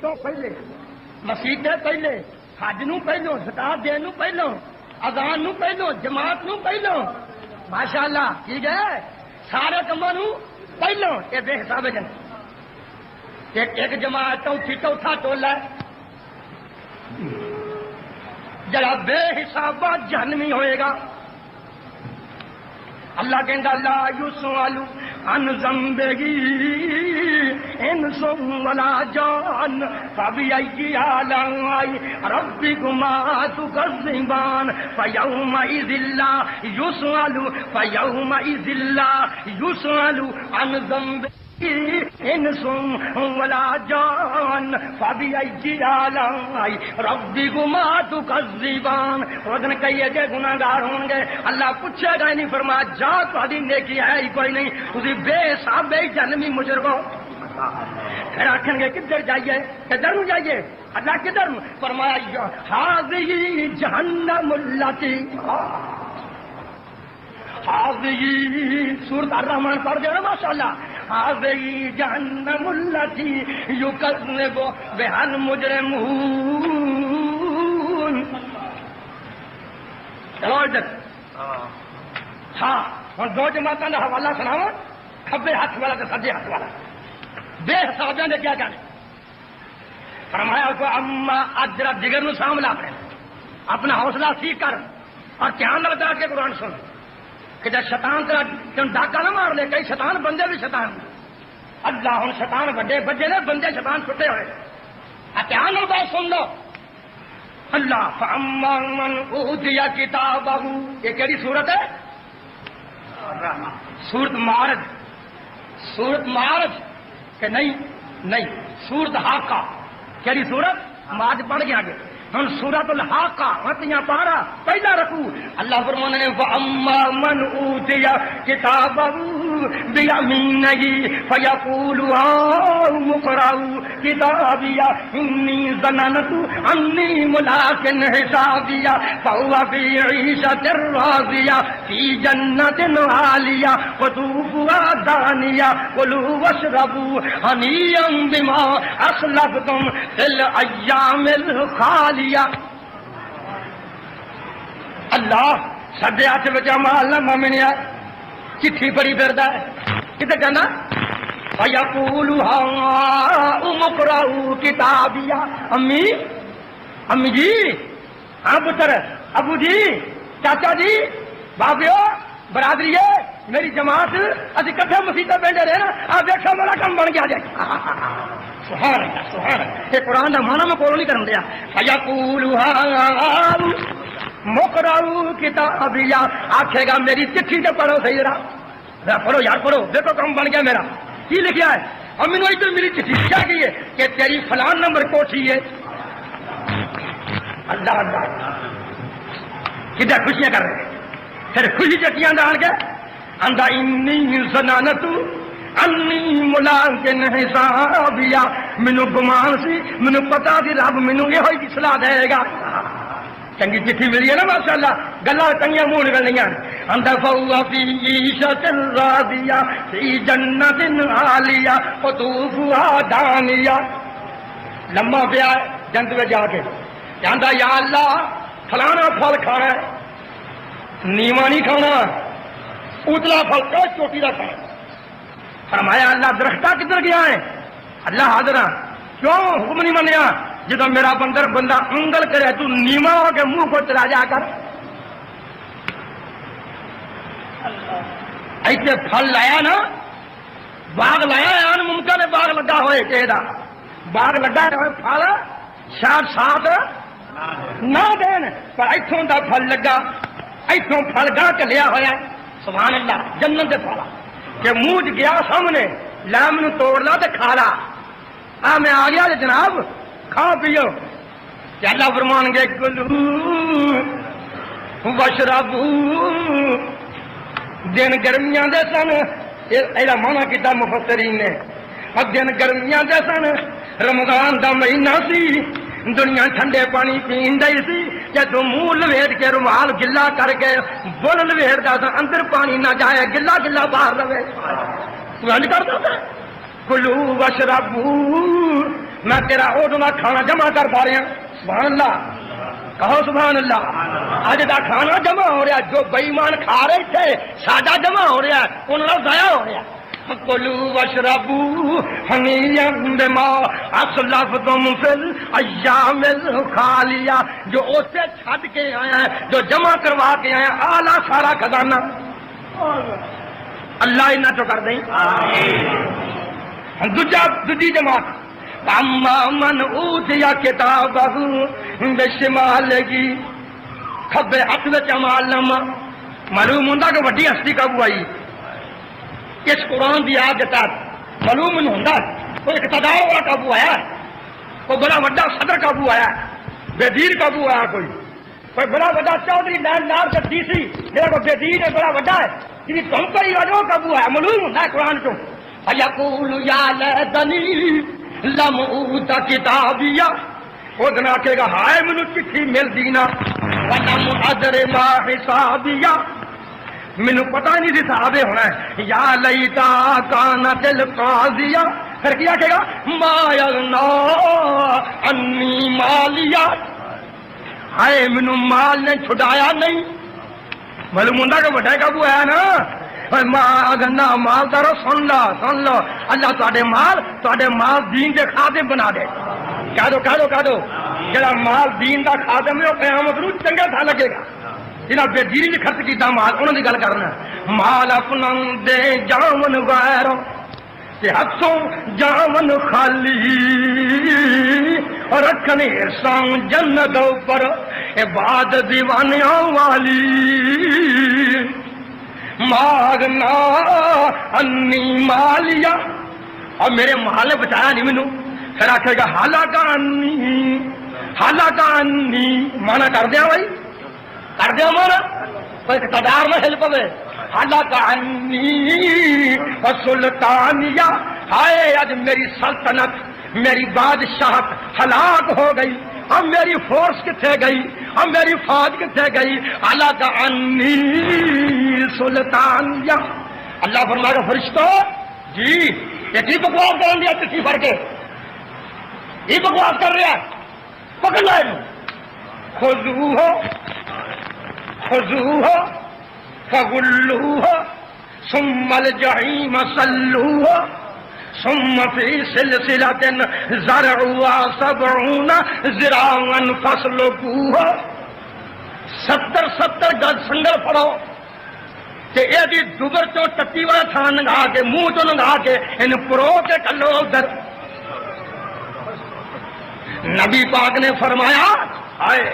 تو پہلے مسیح پہلے حج نو پہلو زکات دین نو پہلو اذان نو پہلو جماعت نو پہلو ماشاءاللہ ٹھیک ہے سارے کماں نو پہلو. یہ بے حساب جن ایک جماعت چوتھا ٹولا جڑا بے حساب جہنمی ہوئے گا. اللہ کہندا لا یسأل عن ذنبہ انس ولا جان فبأي آلاء ربكما تكذبان فيومئذ لا يسأل عن ذنبه انس ولا جان فبأي آلاء ربكما تكذبان. اس دن کئی ایسے گناہگار ہوں گے اللہ پوچھے گا نہیں. فرمایا جا تہاڈی نیکی ہے ہی کوئی نہیں. تسی بے حساب جہنمی مجرم ہو. پھر آخر گے کدھر جائیے کدھر جائیے. اللہ کدھر. فرمایا ہذہ جہنم التی سورۃ الرحمن پڑھ دے نا ماشاءاللہ. ہذہ جہنم التی یکذب بها المجرمون. چلو ادھر. ہاں ہوں دو جماعتوں کا حوالہ سناوا. کھبے ہاتھ والا تو سجے ہاتھ والا بے حسابیاں نے کیا جانے. فرمایا کو اما اجرا جگر نو ساملا اپنا حوصلہ ٹھیک کر اور دھیان لگا کے قرآن سن کہ جب شیطان تیرا ڈاکہ نہ مار لے. کئی شیطان بندے بھی شیطان. اللہ ہوں شیطان بڑے بجے نے بندے شیطان چھٹے ہوئے. دھیان لگا سن لو. اللہ فاما من اوتی کتابہ. یہ کیڑی صورت ہے؟ سورت معارج. سورت معارج کہ نہیں سورت حاقہ. کیڑی صورت؟ معارج پڑھ گیا آگے ہم سورۃ الحاقہ متیاں پارا پہلا رکوع اللہ فرمانے نے فاما من اوتی کتابہ بیمینہ فیقول ہاؤم اقرؤوا کتابیہ انی ظننت انی ملاق حسابیہ فہو فی عیشۃ راضیہ فی جنۃ عالیہ قطوفها دانیہ کلوا واشربوا ہنیئا بما اسلفتم فی الایام الخالیہ. اللہ سڈے ہاتھ میں مال نہ مامنیا چٹھی پڑی پھردا ہے کتے کہنا فیقول ہاؤم اقرؤوا کتابیہ. امی جی ہاں پتر ابو جی چاچا جی بابیو برادری میری جماعت اسی کٹھے مسیطے پہنچے رہے نا آپ دیکھو میرا کام بن گیا جائے. سبحان اللہ سبحان اللہ. یہ قرآن کا مانا میں کول نہیں کرن دیا. فیقول ہاؤم اقرؤوا کتابیہ آکھے گا میری چٹھی تو پڑھو صحیح رہا پڑھو یار پڑھو دیکھو کام بن گیا میرا. کی لکھا ہے اور مینو ادھر میری چٹھی کیا کی ہے کہ تیری فلان نمبر کوٹھی ہے. اللہ اللہ کدھر خوشیاں کر رہے ہیں پھر خوشی چٹیاں ڈال کے اندھا انی ظننت انی ملاق حسابیہ مینو گمان سی مینو پتا سی رب مینو یہ صلاح دے گا. چنگی چٹھی ملی ہے نا ماشاءاللہ گلا چنگیاں منہ نکلنیاں. اندھا فہو فی عیشۃ راضیہ فی جنۃ عالیہ قطوفها دانیہ. لمبا پیا جنت میں جا کے کہندا یا اللہ فلانا پھل کھانا ہے نیواں نہیں کھانا اتلا پھل کا چوٹی کا کھانا. فرمایا اللہ درختہ کدھر گیا ہے اللہ حاضر کیوں حکم نہیں منیا جدو میرا بندہ انگل کرے تو نیواں ہو کے منہ کو چلا جا کر ایسے پھل لایا نا باغ لایا ہے ممکن ہے باغ لگا ہوئے کہ باغ لگا ہوئے پھل شاید ساتھ نہ دین پر اتوں کا پھل لگا اتوں پھل گاہ چلیا ہوا. سبحان اللہ جنت دے پھل کہ منہ گیا سامنے لا مینو توڑ لا تو کھا لا میں آ گیا جناب کھا پیو. اللہ فرمان گے کلوا واشربوا دن گرمیاں دے سن یہ مانا کیتا مفسرین نے اور دن گرمیاں دے سن رمضان دا مہینہ سی دنیا ٹھنڈے پانی پین دئی سی جدو منہ لویٹ کے رومال گلا کر کے بول لویٹتا تھا اندر پانی نہ جائے گلا گلا باہر رہے کرتا تھا. کلو واشربوا میں تیرا اوڈنا کھانا جمع کر پا رہا. سبحان اللہ کہو سبحان اللہ. اج دا کھانا جمع ہو رہا جو بے ایمان کھا رہے تھے ساڈا جمع ہو رہا انہوں نے ضائع ہو رہا. کلوا واشربوا ہنیئا بما اسلفتم فی الایام الخالیہ. جو اسے چھڈ کے آیا ہے جو جمع کروا کے آیا اعلیٰ سارا خزانہ اللہ انہاں چو کر دیں. دوجی جماعت اما من اوتی کتابہ بشمالہ کھبے ہاتھ وچ عمل نامہ. معلوم ہوندا کہ وڈی ہستی قابو آئی اس قرآن دی آیت کے تحت. معلوم نہیں ہوندا کوئی اقتدار والا قابو آیا ہے کوئی بڑا وڈا صدر قابو آیا ہے بے دیر قابو آیا کوئی بڑا وڈا چودھری لال کا ڈی سی میرا کوئی بے دیر ہے بڑا وڈا ہے جی تم پر ہی واجو قابو آیا. معلوم ہوندا ہے قرآن کو یقول یا لیتنی لم اوت کتابیہ. وہ دن آکے گا ہائے مینو چٹھی مل دینا ولم ادر ما حسابیہ مینو پتہ نہیں سی صحابے ہونا ہے. یا لیتا کانت القاضیہ پھر کیا کہے گا ما یغنا انی مالیہ. ہائے مینو مال نے چھڈایا نہیں. معلوم ہوندا کہ وڈا قابو آیا نا گنا مال دارو سن لو اللہ تے مال دین کے خادم بنا دے. کہہ دو جڑا مال دین کا خادم ہے وہ قیامت نو چنگا تھا لگے گا. جنہیں بے دینی نے خرچ کیتا مال انہوں کی گل کرنا. مال اپنا دے جامن غیر ہاتھوں جامن خالی اور رکھنے سان جنت اوپر عباد دیوانیاں والی. ماغنا انی مالیا اور میرے مال نے بچایا نہیں مینو. پھر آخے گا حالانکہ انی مانا کر دیا بھائی، کر دیا مانا کوئی اقتدار نہ ہل پوے. حالانکہ انی سلطانیہ، ہائے اج میری سلطنت میری بادشاہت ہلاک ہو گئی، اب میری فورس کتنے گئی، اب میری فوج کتنے گئی. حالانکہ انی سلطانیہ. اللہ فرمائے گا فرشتوں جی یہ کی بکواس کر دیا چٹھی بھر کے، یہ بکواس کر رہا ہے، پکڑ لائے خذوہ خذوہ فغلوہ ثم الجحیم صلوہ ثم فی سلسلۃ ذرعها 70 ذراعا فاسلکوہ. 70 گز سنگل پڑو تے یہ دبر چو ٹٹی والا تھان نگا کے منہ چو نگا کے ان پرو کے کلو ادھر. نبی پاک نے فرمایا آئے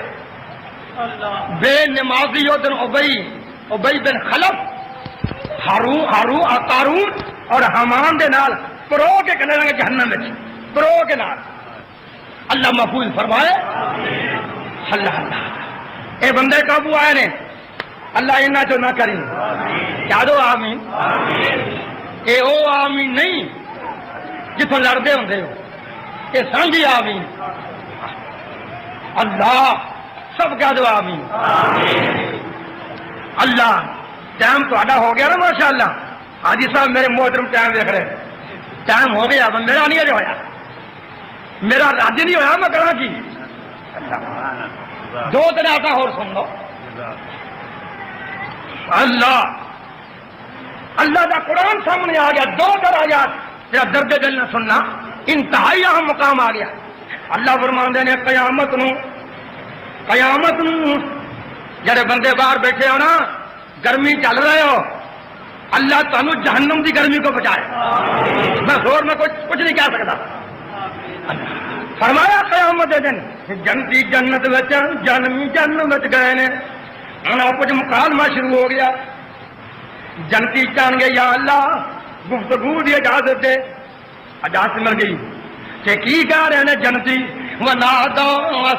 بے نمازی ادھر ابئی بن خلف قارون اور حمان دے نال پرو کے کلے لگے جہنم میں پرو کے نال. اللہ محفوظ فرمائے. اللہ اللہ اے بندے قابو آئے نے اللہ انہاں چو نہ کری. کیا دو آمین. اے او آمین نہیں جتوں لڑتے ہوں یہ سانجی آمین. اللہ سب کہہ دو آمین. اللہ ٹائم تو ہو گیا نا ماشاء اللہ. حاجی صاحب میرے محترم ٹائم دیکھ رہے ٹائم ہو گیا میرا نہیں اجے ہویا، میرا راج نہیں ہویا، میں کرا کی 2 دن آتا اور سن لو. اللہ اللہ کا قرآن سامنے آ گیا. 2 درجات تیرا درد دل نہ سننا انتہائی اہم مقام آ گیا. اللہ فرماندے نے قیامت نو جڑے بندے باہر بیٹھے ہو نا گرمی چل رہے ہو اللہ تمہیں جہنم کی گرمی کو بچائے. میں زور میں کچھ نہیں کہہ سکتا. فرمایا قیامت دن جنتی جنت جہنمی جہنم گئے نے کچھ مکالمہ شروع ہو گیا. جنتی چاہ گے یا اللہ گفتگو دی اجازت دے، اجازت مل گئی کہ کی کہہ رہے ہیں جنتی وَنَادَوْا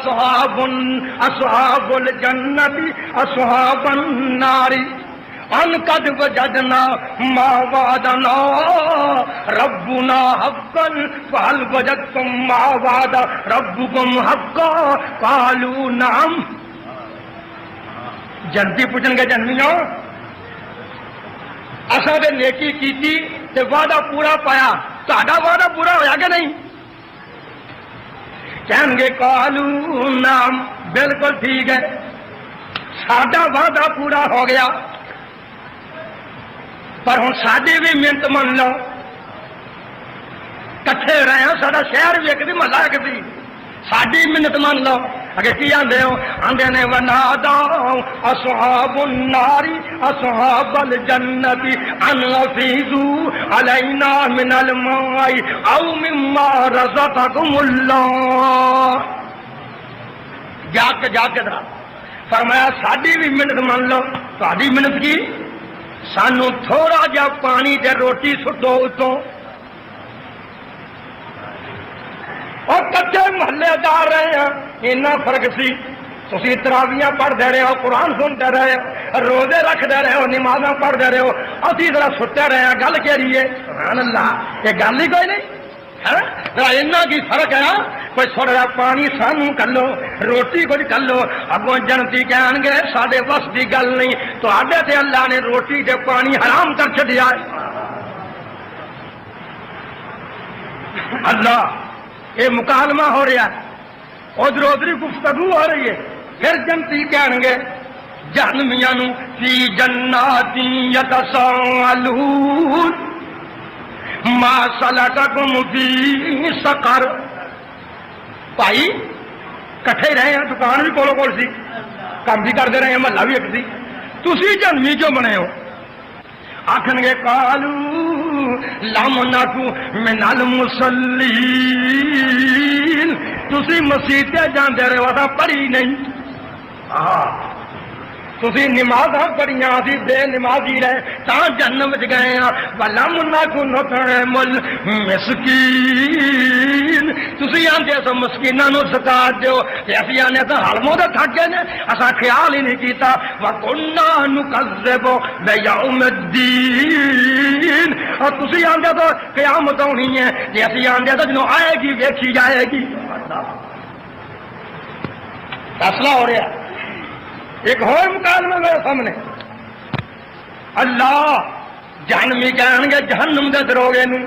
أَصْحَابُ الْجَنَّةِ أَصْحَابَ النَّارِ أَنْ قَدْ وَجَدْنَا مَا وَعَدَنَا رَبُّنَا حَقًّا فَهَلْ وَجَدْتُم مَّا وَعَدَ رَبُّكُمْ حَقًّا قَالُوا نَعَمْ. جنتی پوچھن گے جنمیوں اصل نے نیکی کی تے وعدہ پورا پایا، تہاڈا وعدہ پورا ہویا کہ نہیں؟ کہیں گے قالوا نعم بالکل ٹھیک ہے ساڈا وعدہ پورا ہو گیا، پر ہن ساڈی بھی منت من لو. کٹھے رہے ہیں ساڈا شہر بھی ایک دی محلہ ایک دی، ساڈی منت من لو. اگے کی آندے ہو؟ آندے نے ونادوا اصحاب النار اصحاب الجنت ان افیضوا علینا من الماء او مما رزقکم اللہ. جا کے درا فرمایا ساڈی بھی منت من لو. تہاڈی منت کی؟ سانو تھوڑا جا پانی تے روٹی سٹو اتوں. اور کچے محلے دار رہے ہیں اتنا فرق سی. تسی تراویاں پڑھتے رہے ہو، قرآن سنتے رہے ہو، روزے رکھتے رہے ہو، نمازاں پڑھتے رہے ہو، اسی طرح ستے رہے ہیں. گل کہہ رہی ہے سبحان اللہ یہ گل ہی کوئی نہیں ہے. اتنا کی فرق ہے کوئی تھوڑا جا پانی سانو کر لو روٹی کچھ کر لو. اگوں جنتی کہن گے ساڈے وس کی گل نہیں، تواڈے تے اللہ نے روٹی تے پانی حرام کر چھڈیا. اللہ یہ مکالمہ ہو رہا ہے، ادھر ادھر گفتگو ہو رہی ہے. پھر جنتی کہن گے جہنمیاں نو فی جنات یتساءلون ما سلککم فی سقر. بھائی کٹھے رہے ہیں، دکان بھی کولو کول سی، کام بھی کرتے رہے ہیں، محلہ بھی ایک سی، تسی جہنمی کیوں بنے ہو؟ آخن گے قالوا لم نکو من المصلین. تسی مسیح تے جاندے رہے ہو، پڑھی نہیں. تسی نمازاں پڑھیاں اسی بے نمازی رہے تاں جہنم وچ گئے ہاں ولم نکن نطعم المسکین تسی آندے سو مسکیناں نو زکات دیو تے اسی آنے تو حلموں دے تھک گئے نے اساں خیال ہی نہیں کیتا وکنا نکذب بیوم الدین اور تسی آندے تو قیامت ہونی ہے تے اسی آندے تو جنوں آئے گی ویکھی جائے گی فیصلہ ہو رہا ہے ایک اور مکالمہ میرے سامنے اللہ جہنمی کہیں گے جہنم دے دروگے نو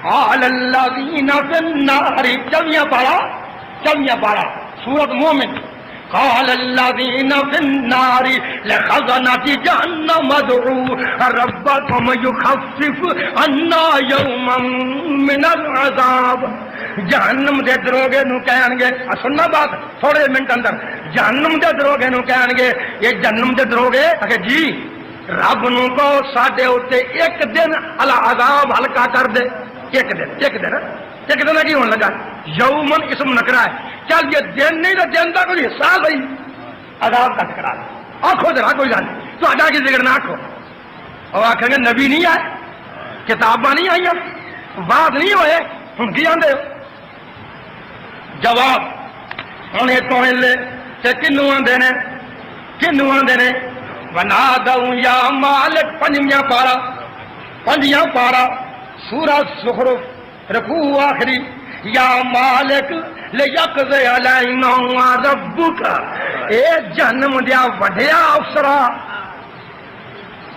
قال الذین فی النار چویاں پارا سورۃ مومن قال الذین فی النار لخزنۃ جہنم ادعوا ربکم یخفف عنا یوما من العذاب جہنم دے دروگے نو کہیں گے سننا بات تھوڑے منٹ اندر جہنم دے دروگے نو کہیں گے یہ جہنم دے دروگے کہ جی رب نو کو ساڈے اوتے ایک دن العذاب ہلکا کر دے ایک دن کی ہونے لگا یومن اسم نکرا ہے چل یہ دن نہیں تو دن کا کوئی حصہ بھائی عذاب کا ٹکرا آخو ذرا کوئی گل تو ادا کی ذکر نہ آخو اور آخیں گے نبی نہیں آئے کتاباں نہیں آئی بات نہیں ہوئے ہوں کی آدھے ہو جواب ہوں اتوں لے کنو آدھے نے بنا دوں یا مالک پنجیاں پارا سورۃ زخرف رکوع آخری یا مالک لیقضی علینا ربک اے جہنم دیا وڈیا افسرا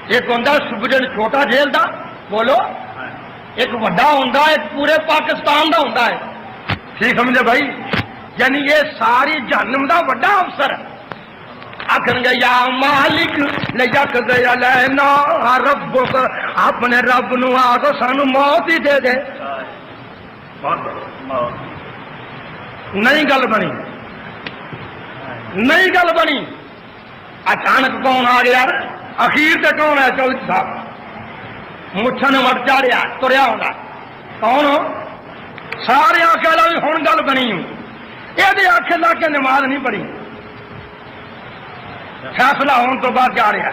ایک ہوندا سبجن چھوٹا جیل دا بولو ایک وڈا ہوندا ایک پورے پاکستان دا ہوندا ہے ٹھیک سمجھے بھائی یعنی یہ ساری جہنم دا وڈا افسر آخر گے یا مالک لیقضی علینا ربک اپنے رب نو آکو سانو موت ہی دے دے نہیں گل بنی اچانک کون آ گیا اخیر تے کون ہے چودھری صاحب مچھن وٹ چاڑیا تریا ہوگا کون ہو سارے آخر لا بھی ہوں گل بنی یہ آخر لا کے نماز نہیں پڑھی فیصلہ ہونے تو بعد جا رہا ہے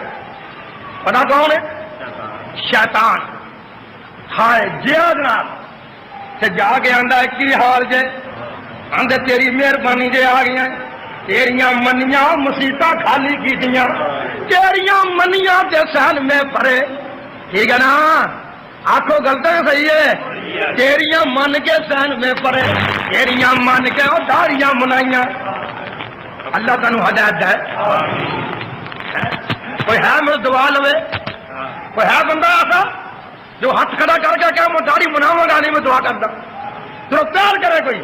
پتا کون ہے شیطان ہائے جیا جناب سے جا کے آندا ہے کی حال جے آندے تیری مہربانی جے آ گئی تیریاں منیاں مسیتاں خالی کیتیاں تیریاں منیاں تے سہن میں پڑے ٹھیک ہے نا آخو غلط ہے صحیح ہے تیریاں من کے سہن میں پڑے تیریاں من کے اور داڑیاں منائیاں اللہ تنو ہدایت ہے کوئی ہے میرے دعا لوے کوئی ہے بندہ ایسا جو ہاتھ کھڑا کر کے کیا میں داڑھی مناواں گا نہیں میں دعا کرتا تو پیار کرے کوئی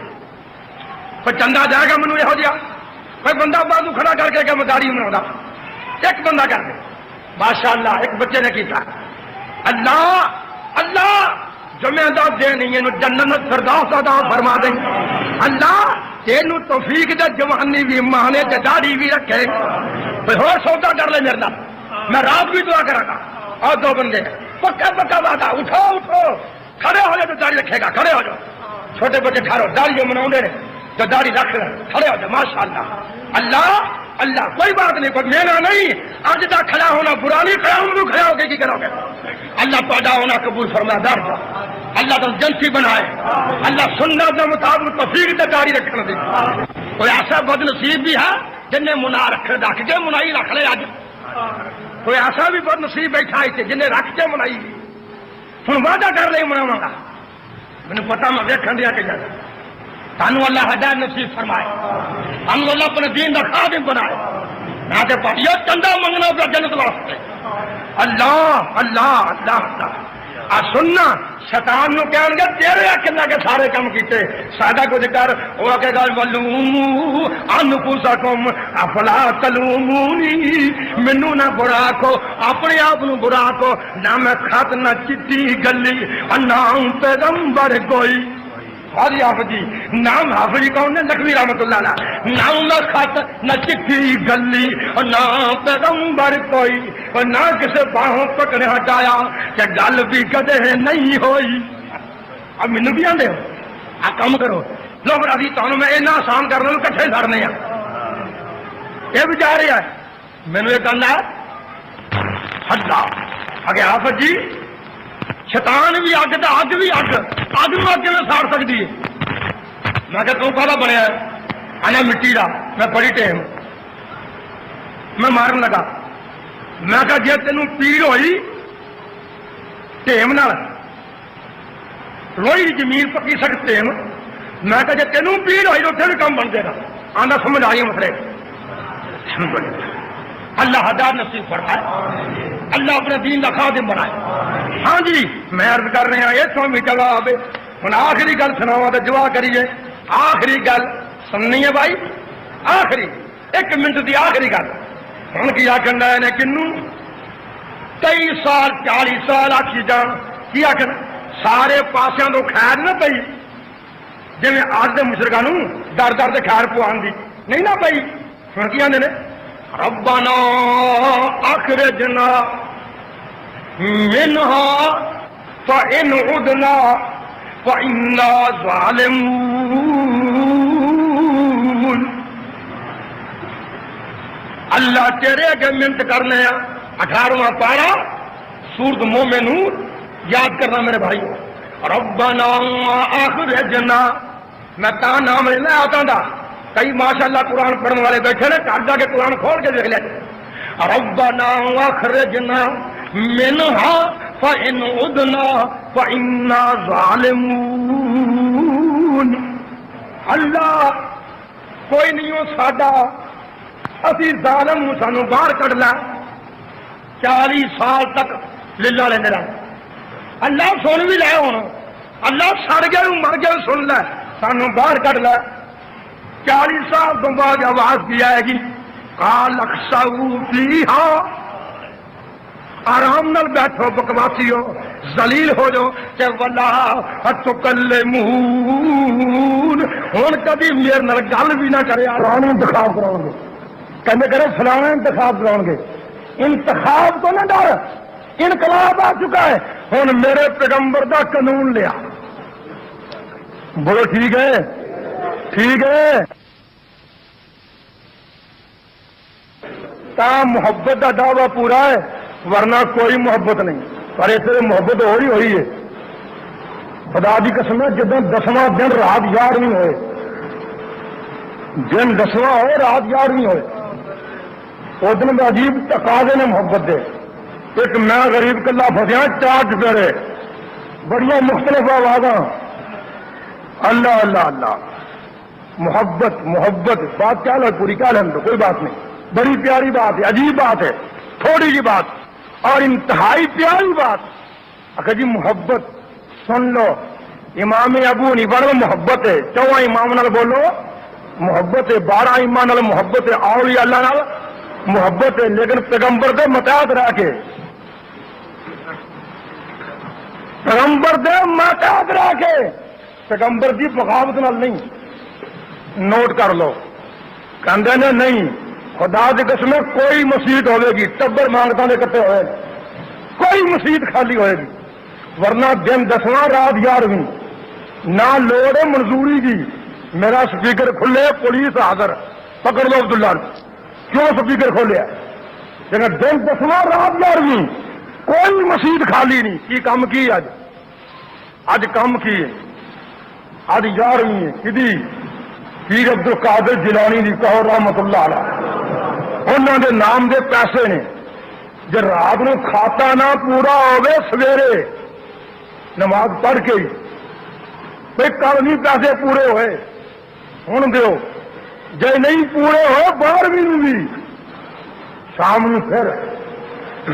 چندہ جائے گا منو یہ جہا کوئی بندہ بازو کھڑا کر کے کیا میں داڑھی مناؤں ایک بندہ کر دے ماشاء اللہ ایک بچے نے کیتا اللہ جو میں ادا دے نہیں ہے جنت فردوس ادا فرما دیں اللہ تینو توفیق دے جوانی بھی مانے تے داڑھی بھی رکھے کوئی اور سودا کر لے میرے نال میں رات بھی دعا کرا گا اور دو بندے پکا وعدہ اٹھو کھڑے ہو جاؤ تو داڑھی رکھے گا کھڑے ہو جاؤ چھوٹے بچے ٹھہرو داڑھی جو مناؤں دے تو داڑھی رکھ رہے کھڑے ہو جاؤ ماشاء اللہ کوئی بات نہیں کوئی میرا نہیں اج دا کھڑا ہونا برا نہیں کھڑا ہوں کھڑا ہو کے کی کرو گے اللہ پیدا ہونا قبول فرما دار اللہ تو جنسی بنائے اللہ سنت کے مطابق توفیق تے داڑھی رکھنا دے کوئی ایسا بد نصیب بھی ہے جن نے منا رکھ کے منائی رکھ لے اج کوئی ایسا بھی بد نصیب بیٹھا ہے جن نے رکھ کے منائی ہوں وعدہ کر لے مناواں گا مجھے پتا میں ویکھن دیا کہ جاتا سانو اللہ ہدایت نصیب فرمائے سانو اللہ اپنے دین کا خادم بنائے میں تے پڑھیا چندہ منگنا پہ جنت واسطے اللہ سننا شیطان نو کہن گے تیرے اکھلا کے سارے کام کیتے سادہ کچھ کر وہ کہ گل ولومو انفسکم افلا تلومونی مینوں نہ برا کو اپنے آپ نو برا کو نہ میں خط نہ چٹھی گلی نام پیغمبر کوئی حاجی حافظ جی نام حافظ جی کون نے لکھوی رحمت اللہ علیہ نام نہ خط نہ چٹھی گلی اور نہ پیغمبر کوئی اور نہ کسی باہوں پکڑے ہٹایا کہ گل بھی کدے نہیں ہوئی اب مینوں بھی آندے ہو آ کام کرو لوگ راضی تانوں میں اینا آسان کرنے کٹھے لڑنے یہ بھی جا رہا ہے مینو یہ کہنا ہٹا اگے آفت جی شیطان بھی اگ تو اگ بھی اگ اگ نو اگ میں ساڑ سکتی ہے. میں کہ تو کہدا بنیا آنا مٹی کا. میں بڑی ٹیم میں مارن لگا. میں کہ جی تینوں پیڑ ہوئی ٹیم نال لوہی زمین پکی سک ٹیم. میں کہ جی تینوں پیڑ ہوئی تو اتنے بھی کام بن جائے گا. آنا سمجھ آئی مسئلے. اللہ ہدایت نصیب فرمائے. اللہ اپنے دین کا خادم بنائے. ہاں جی میں عرض کر رہا یہ تو بھی جواب ہوں آخری گل سناوا تو دعا کریے. آخری گل سننی ہے بھائی. آخری 1 منٹ کی آخری گل. ہوں کی آخر نے کنو 23 سال 40 سال آخی جان کی آخر سارے پاسوں تو خیر نہ پی جی اج کے مشرقوں ڈر ڈر سے خیر پوان دی نہیں نہ پی. ہوں کی آدھے نے ربنا اخرجنا منها فإن عدنا فإنا ظالمون. اللہ تیرے اگے منت کرنے 18واں پارا سورۃ مومن یاد کرنا میرے بھائی. ربنا اخرجنا میں تا نام لینا آتا تھا. کئی ماشاءاللہ قرآن پڑھنے والے بیٹھے نے گھر جا کے قرآن کھول کے دیکھ لیا. ربنا اخرجنا منها فإن عدنا فإنا ظالمون. اللہ کوئی نہیں ہو ساڈا اسی ظالم سانو باہر کٹ لا. 40 سال تک لیلا لیندے رہے. اللہ سن بھی لے ہوں اللہ سڑ گیا مر گیا سن لے سانو باہر کٹ لا. 40 سال تو بعد آواز کی آئے گی قال اخسؤوا فیہا آرام نال بیٹھو بکواسی ہو ذلیل ہو جاؤ کہ ولا تکلمون. ہوں کبھی میرے نال گل بھی نہ کرے. فلاں انتخاب کراؤ گے کہتے کرے فلاں انتخاب کراؤ گے. انتخاب تو نہ ڈر انقلاب آ چکا ہے. ہوں میرے پیغمبر دا قانون لیا. بولو ٹھیک ہے ٹھیک ہے. تا محبت کا دعویٰ پورا ہے ورنہ کوئی محبت نہیں. پر اس سے محبت ہو رہی ہوئی ہے. خدا دی قسم ہے جدو 10واں دن رات 11ویں ہوئے دن 10واں ہوئے رات 11ویں ہوئے اس دن میں عجیب تقاضے نے محبت دے. ایک میں غریب کلا فسیا 4 چپیرے بڑی مختلف آوازاں اللہ اللہ اللہ. محبت محبت بات کیا لو پوری کیا لیں تو کوئی بات نہیں. بڑی پیاری بات ہے عجیب بات ہے تھوڑی سی بات اور انتہائی پیاری بات. اگر جی محبت سن لو امام ابو حنیفہ نال محبت ہے 14 امام نال بولو محبت ہے 12 امام نال محبت ہے اولیاء اللہ نال محبت ہے. لیکن پیغمبر دے متحد رہ کے پیغمبر دے متحد رہ کے پیغمبر دی بغاوت نال نہیں. نوٹ کر لو کہندے نے نہیں خدا کی قسم کوئی مسیت ہوئے گی ٹبر مانگتا نے کٹے ہوئے کوئی مسیت خالی ہوئے گی ورنہ دن 10واں رات 11ویں نہ لوڑ ہے منظوری کی. میرا سپیکر کھلے پولیس حاضر پکڑ لو عبداللہ کیوں سپیکر کھولیا. لیکن دن 10واں رات 11ویں کوئی مسیت خالی نہیں. کی کام کی اج کام کی اج 11ویں ہے کدی پیر عبد القادر جیلانی دی کہو رحمت اللہ علیہ انہوں دے نام دے پیسے نے جب رات نو کھاتا نہ پورا ہوئے سویرے نماز پڑھ کے بھائی کل نہیں پیسے پورے ہوئے ہوں دیو جی نہیں پورے ہوئے 12ویں بھی شام نو پھر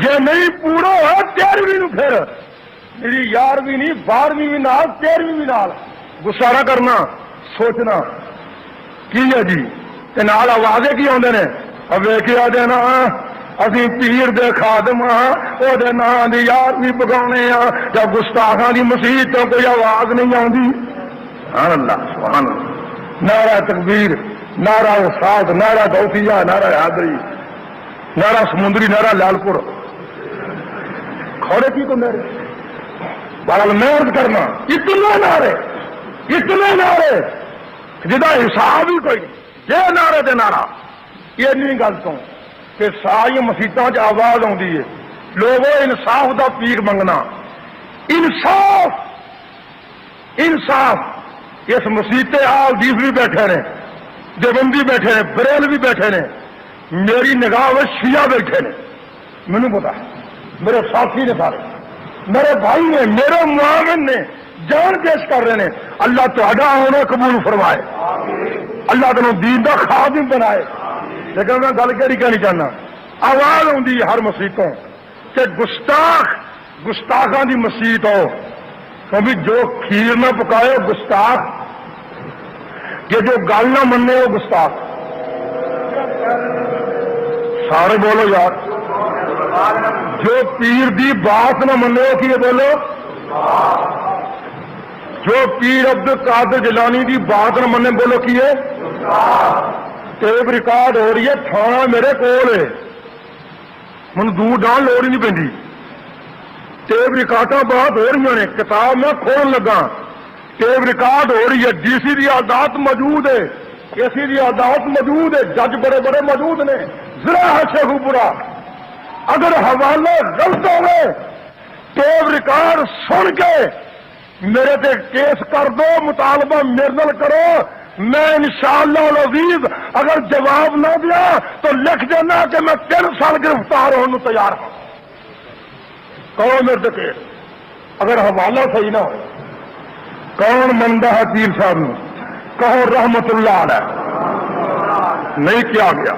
جی نہیں پورے ہوئے 13ویں نو پھر میری 11ویں نہیں 12ویں بھی نال 13ویں بھی نال. غصہ نہ کرنا سوچنا کی ہے جی نال آوازیں کی آدھے نے اب ویکیا دینا اسی پیر دے خادم ہاں وہ نام دی 11ویں پکانے ہاں جب گستاخاں دی مسیت تو کوئی آواز نہیں آتی. سبحان اللہ سبحان اللہ. نعرہ تکبیر نعرہ استاد نعرہ غوثیہ نعرہ حیدری نعرہ سمندری نعرہ لال پور کھوڑے کی تو میرے بہرحال محنت کرنا اتنے نعرے جدا حساب ہی کوئی نہیں. یہ نعرے دے نعرہ یہ نہیں گل تو کہ ساری مسیطاں چ آواز آتی ہے لوگوں انصاف دا پیر منگنا. انصاف انصاف. اس مسیط آل دیس بھی بیٹھے نے, دیوبندی بیٹھے نے, بریل بھی بیٹھے نے, میری نگاہ میں شیعہ بیٹھے نے, مینوں پتا ہے, میرے ساتھی نے سارے, میرے بھائی نے, میرے معاون نے, جان پیش کر رہے ہیں. اللہ تہاڈا آنا قبول فرمائے, اللہ تمہیں دین دا خادم بنائے. لیکن میں گل کہڑی کہنی چاہنا, آواز آتی ہے ہر مسیطوں کہ گستاخاں دی مسیط ہو, کبھی جو کھیر نہ پکائے وہ گستاخ, کہ جو گل نہ مننے وہ گستاخ. سارے بولو یار, جو پیر دی بات نہ مننے وہ کی بولو, جو پیر عبد القادر جیلانی دی بات نہ مننے بولو کی ہے. ٹیپ ریکارڈ ہو رہی ہے, تھانہ میرے کول ہے, من دور ڈان لوڑ ہی نہیں پہنتی. ٹیپ ریکارڈاں بات ہو رہی ہیں, کتاب میں کھولن لگا, ٹیپ ریکارڈ ہو رہی ہے, ڈی سی دی عدالت موجود ہے, اے سی دی عدالت موجود ہے, جج بڑے بڑے موجود نے, ذرا ہے شیخو پورا. اگر حوالے غلط ہوئے ٹیپ ریکارڈ سن کے میرے تے کیس کر دو, مطالبہ میرے نال کرو, میں انشاءاللہ العزیز اگر جواب نہ دیا تو لکھ دینا کہ میں 3 سال گرفتار ہونے تیار ہوں. کون میرے تے کیس, اگر حوالہ صحیح نہ ہو. کون مندا ہے پیر صاحب نے, کہو رحمت اللہ علیہ. نہیں کیا گیا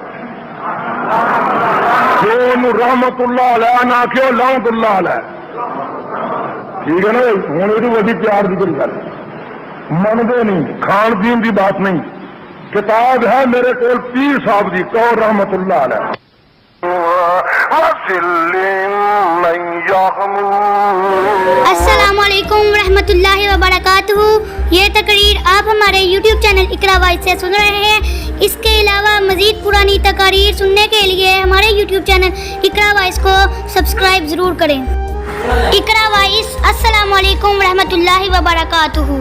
جو رحمت اللہ علیہ نہ کہو لعنت اللہ علیہ. ٹھیک ہے نا, ہوں یہ وہی پیار کی کوئی گل منگے نہیں, کھان پین کی بات نہیں. کتاب ہے میرے کو پیر صاحب کی, کہو رحمت اللہ علیہ. السلام علیکم ورحمۃ اللہ وبرکاتہ. یہ تقریر آپ ہمارے یوٹیوب چینل اقرا وائس سے سن رہے ہیں. اس کے علاوہ مزید پرانی تقاریر سننے کے لیے ہمارے یوٹیوب چینل اقرا وائس کو سبسکرائب ضرور کریں. اقرا وائس. السلام علیکم ورحمۃ اللہ وبرکاتہ.